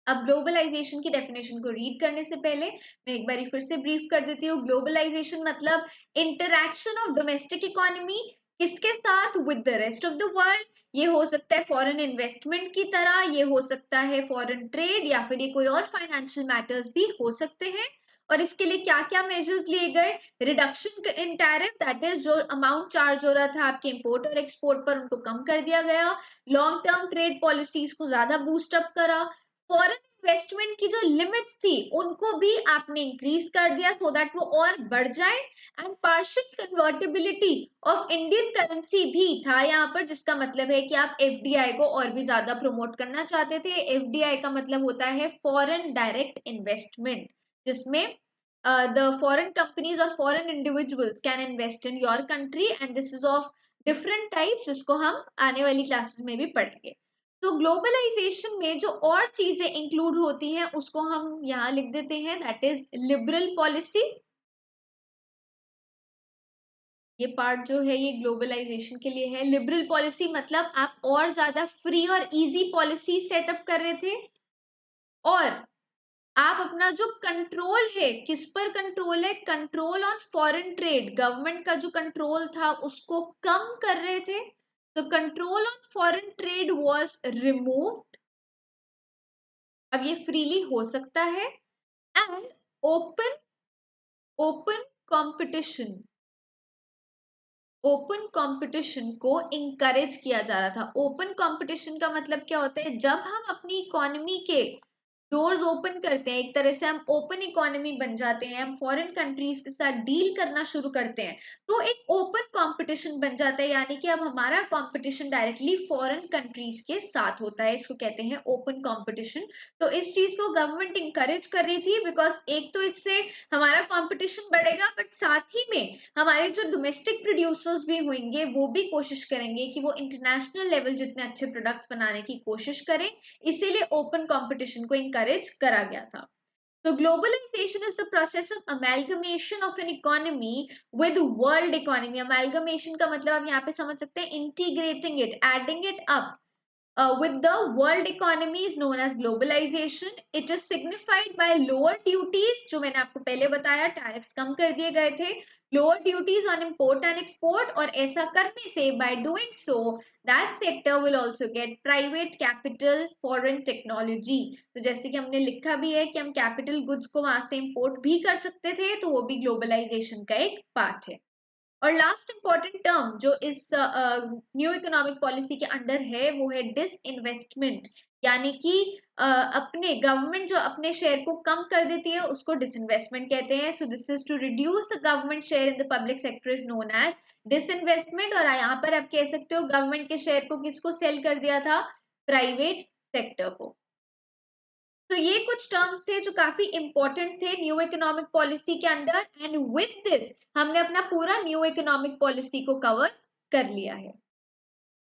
अब ग्लोबलाइजेशन की डेफिनेशन को रीड करने से पहले मैं एक बार फिर से ब्रीफ कर देती हूँ। ग्लोबलाइजेशन मतलब इंटरैक्शन ऑफ डोमेस्टिक इकोनॉमी किसके साथ, with the rest of the world. ये हो सकता है फॉरेन इन्वेस्टमेंट की तरह, ये हो सकता है फॉरेन ट्रेड, या फिर ये कोई और फाइनेंशियल मैटर्स भी हो सकते हैं। और इसके लिए क्या क्या मेजर्स लिए गए, reduction in tariff, that is जो अमाउंट चार्ज हो रहा था आपके इंपोर्ट और एक्सपोर्ट पर उनको कम कर दिया गया। लॉन्ग टर्म ट्रेड पॉलिसीज को ज्यादा बूस्ट अप करा। फॉरेन इन्वेस्टमेंट की जो लिमिट्स थी उनको भी आपने इंक्रीज कर दिया सो दैट वो और बढ़ जाए। And partial convertibility of Indian currency भी था यहाँ पर, जिसका मतलब है कि आप एफडीआई को और भी ज्यादा प्रमोट करना चाहते थे। एफडीआई का मतलब होता है फॉरेन डायरेक्ट इन्वेस्टमेंट, जिसमें the foreign companies or foreign individuals can invest in your country and this is of different types, जिसको हम आने वाली क्लासेस में भी पढ़ेंगे। तो ग्लोबलाइजेशन में जो और चीजें इंक्लूड होती हैं उसको हम यहाँ लिख देते हैं, दैट इज लिबरल पॉलिसी। ये पार्ट जो है ये ग्लोबलाइजेशन के लिए है। लिबरल पॉलिसी मतलब आप और ज्यादा फ्री और इजी पॉलिसी सेटअप कर रहे थे और आप अपना जो कंट्रोल है, किस पर कंट्रोल है, control on foreign trade, government का जो कंट्रोल था उसको कम कर रहे थे। तो control on foreign trade was removed, अब ये फ्रीली हो सकता है। And open open competition open competition को इंकरेज किया जा रहा था। ओपन कंपटीशन का मतलब क्या होता है, जब हम अपनी इकोनॉमी के डोर्स ओपन करते हैं, एक तरह से हम ओपन इकोनॉमी बन जाते हैं, हम फॉरेन कंट्रीज के साथ डील करना शुरू करते हैं तो एक ओपन कंपटीशन बन जाता है, यानी कि अब हमारा कंपटीशन डायरेक्टली फॉरेन कंट्रीज के साथ होता है, इसको कहते हैं ओपन कंपटीशन। तो इस चीज को गवर्नमेंट इंकरेज कर रही थी बिकॉज एक तो इससे हमारा कंपटीशन बढ़ेगा बट साथ ही में हमारे जो डोमेस्टिक प्रोड्यूसर्स भी होंगे वो भी कोशिश करेंगे कि वो इंटरनेशनल लेवल जितने अच्छे प्रोडक्ट्स बनाने की कोशिश करें, इसीलिए ओपन कंपटीशन को इंकरेज करा गया था। तो globalisation is the process of amalgamation of an economy with world economy. Amalgamation का मतलब आप यहाँ पे समझ सकते हैं integrating it, adding it up with the world economy is known as globalization. It is signified by lower duties, जो मैंने आपको पहले बताया टैरिफ्स कम कर दिए गए थे, lower duties on import and export, और ऐसा करने से by doing so that sector will also get private capital, foreign technology। तो जैसे कि हमने लिखा भी है कि हम कैपिटल गुड्स को वहां से इंपोर्ट भी कर सकते थे, तो वो भी ग्लोबलाइजेशन का एक पार्ट है। और लास्ट इंपॉर्टेंट टर्म जो इस न्यू इकोनॉमिक पॉलिसी के अंडर है वो है डिसइन्वेस्टमेंट। यानी कि अपने गवर्नमेंट जो अपने शेयर को कम कर देती है उसको डिसइन्वेस्टमेंट कहते हैं। So this is to reduce the government share in the public sector is known as disinvestment. और यहाँ पर आप कह सकते हो गवर्नमेंट के शेयर को किसको सेल कर दिया था, प्राइवेट सेक्टर को। तो ये कुछ टर्म्स थे जो काफी इंपॉर्टेंट थे न्यू इकोनॉमिक पॉलिसी के अंडर, एंड विद दिस हमने अपना पूरा न्यू इकोनॉमिक पॉलिसी को कवर कर लिया है।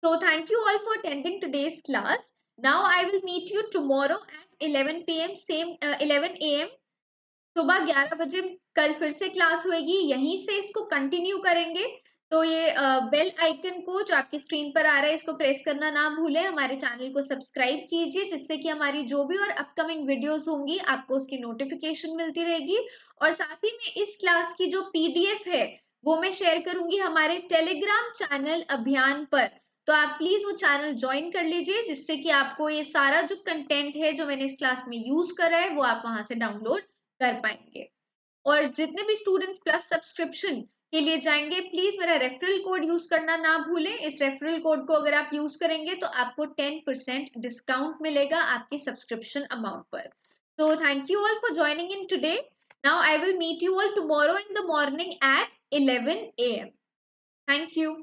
So thank you all for attending today's class. Now I will meet you tomorrow at 11 p.m. same 11 a.m. सुबह 11 बजे कल फिर से क्लास होगी, यहीं से इसको कंटिन्यू करेंगे। तो ये बेल आइकन को जो आपकी स्क्रीन पर आ रहा है इसको प्रेस करना ना भूलें, हमारे चैनल को सब्सक्राइब कीजिए जिससे कि हमारी जो भी और अपकमिंग वीडियोस होंगी आपको उसकी नोटिफिकेशन मिलती रहेगी। और साथ ही में इस क्लास की जो पीडीएफ है वो मैं शेयर करूंगी हमारे टेलीग्राम चैनल अभियान पर, तो आप प्लीज वो चैनल ज्वाइन कर लीजिए जिससे कि आपको ये सारा जो कंटेंट है जो मैंने इस क्लास में यूज करा है वो आप वहां से डाउनलोड कर पाएंगे। और जितने भी स्टूडेंट्स प्लस सब्सक्रिप्शन के लिए जाएंगे प्लीज मेरा रेफरल कोड यूज करना ना भूलें। इस रेफरल कोड को अगर आप यूज करेंगे तो आपको 10% डिस्काउंट मिलेगा आपके सब्सक्रिप्शन अमाउंट पर। So thank you all for joining in today. Now I will meet you all tomorrow in the morning at 11 a.m. Thank you.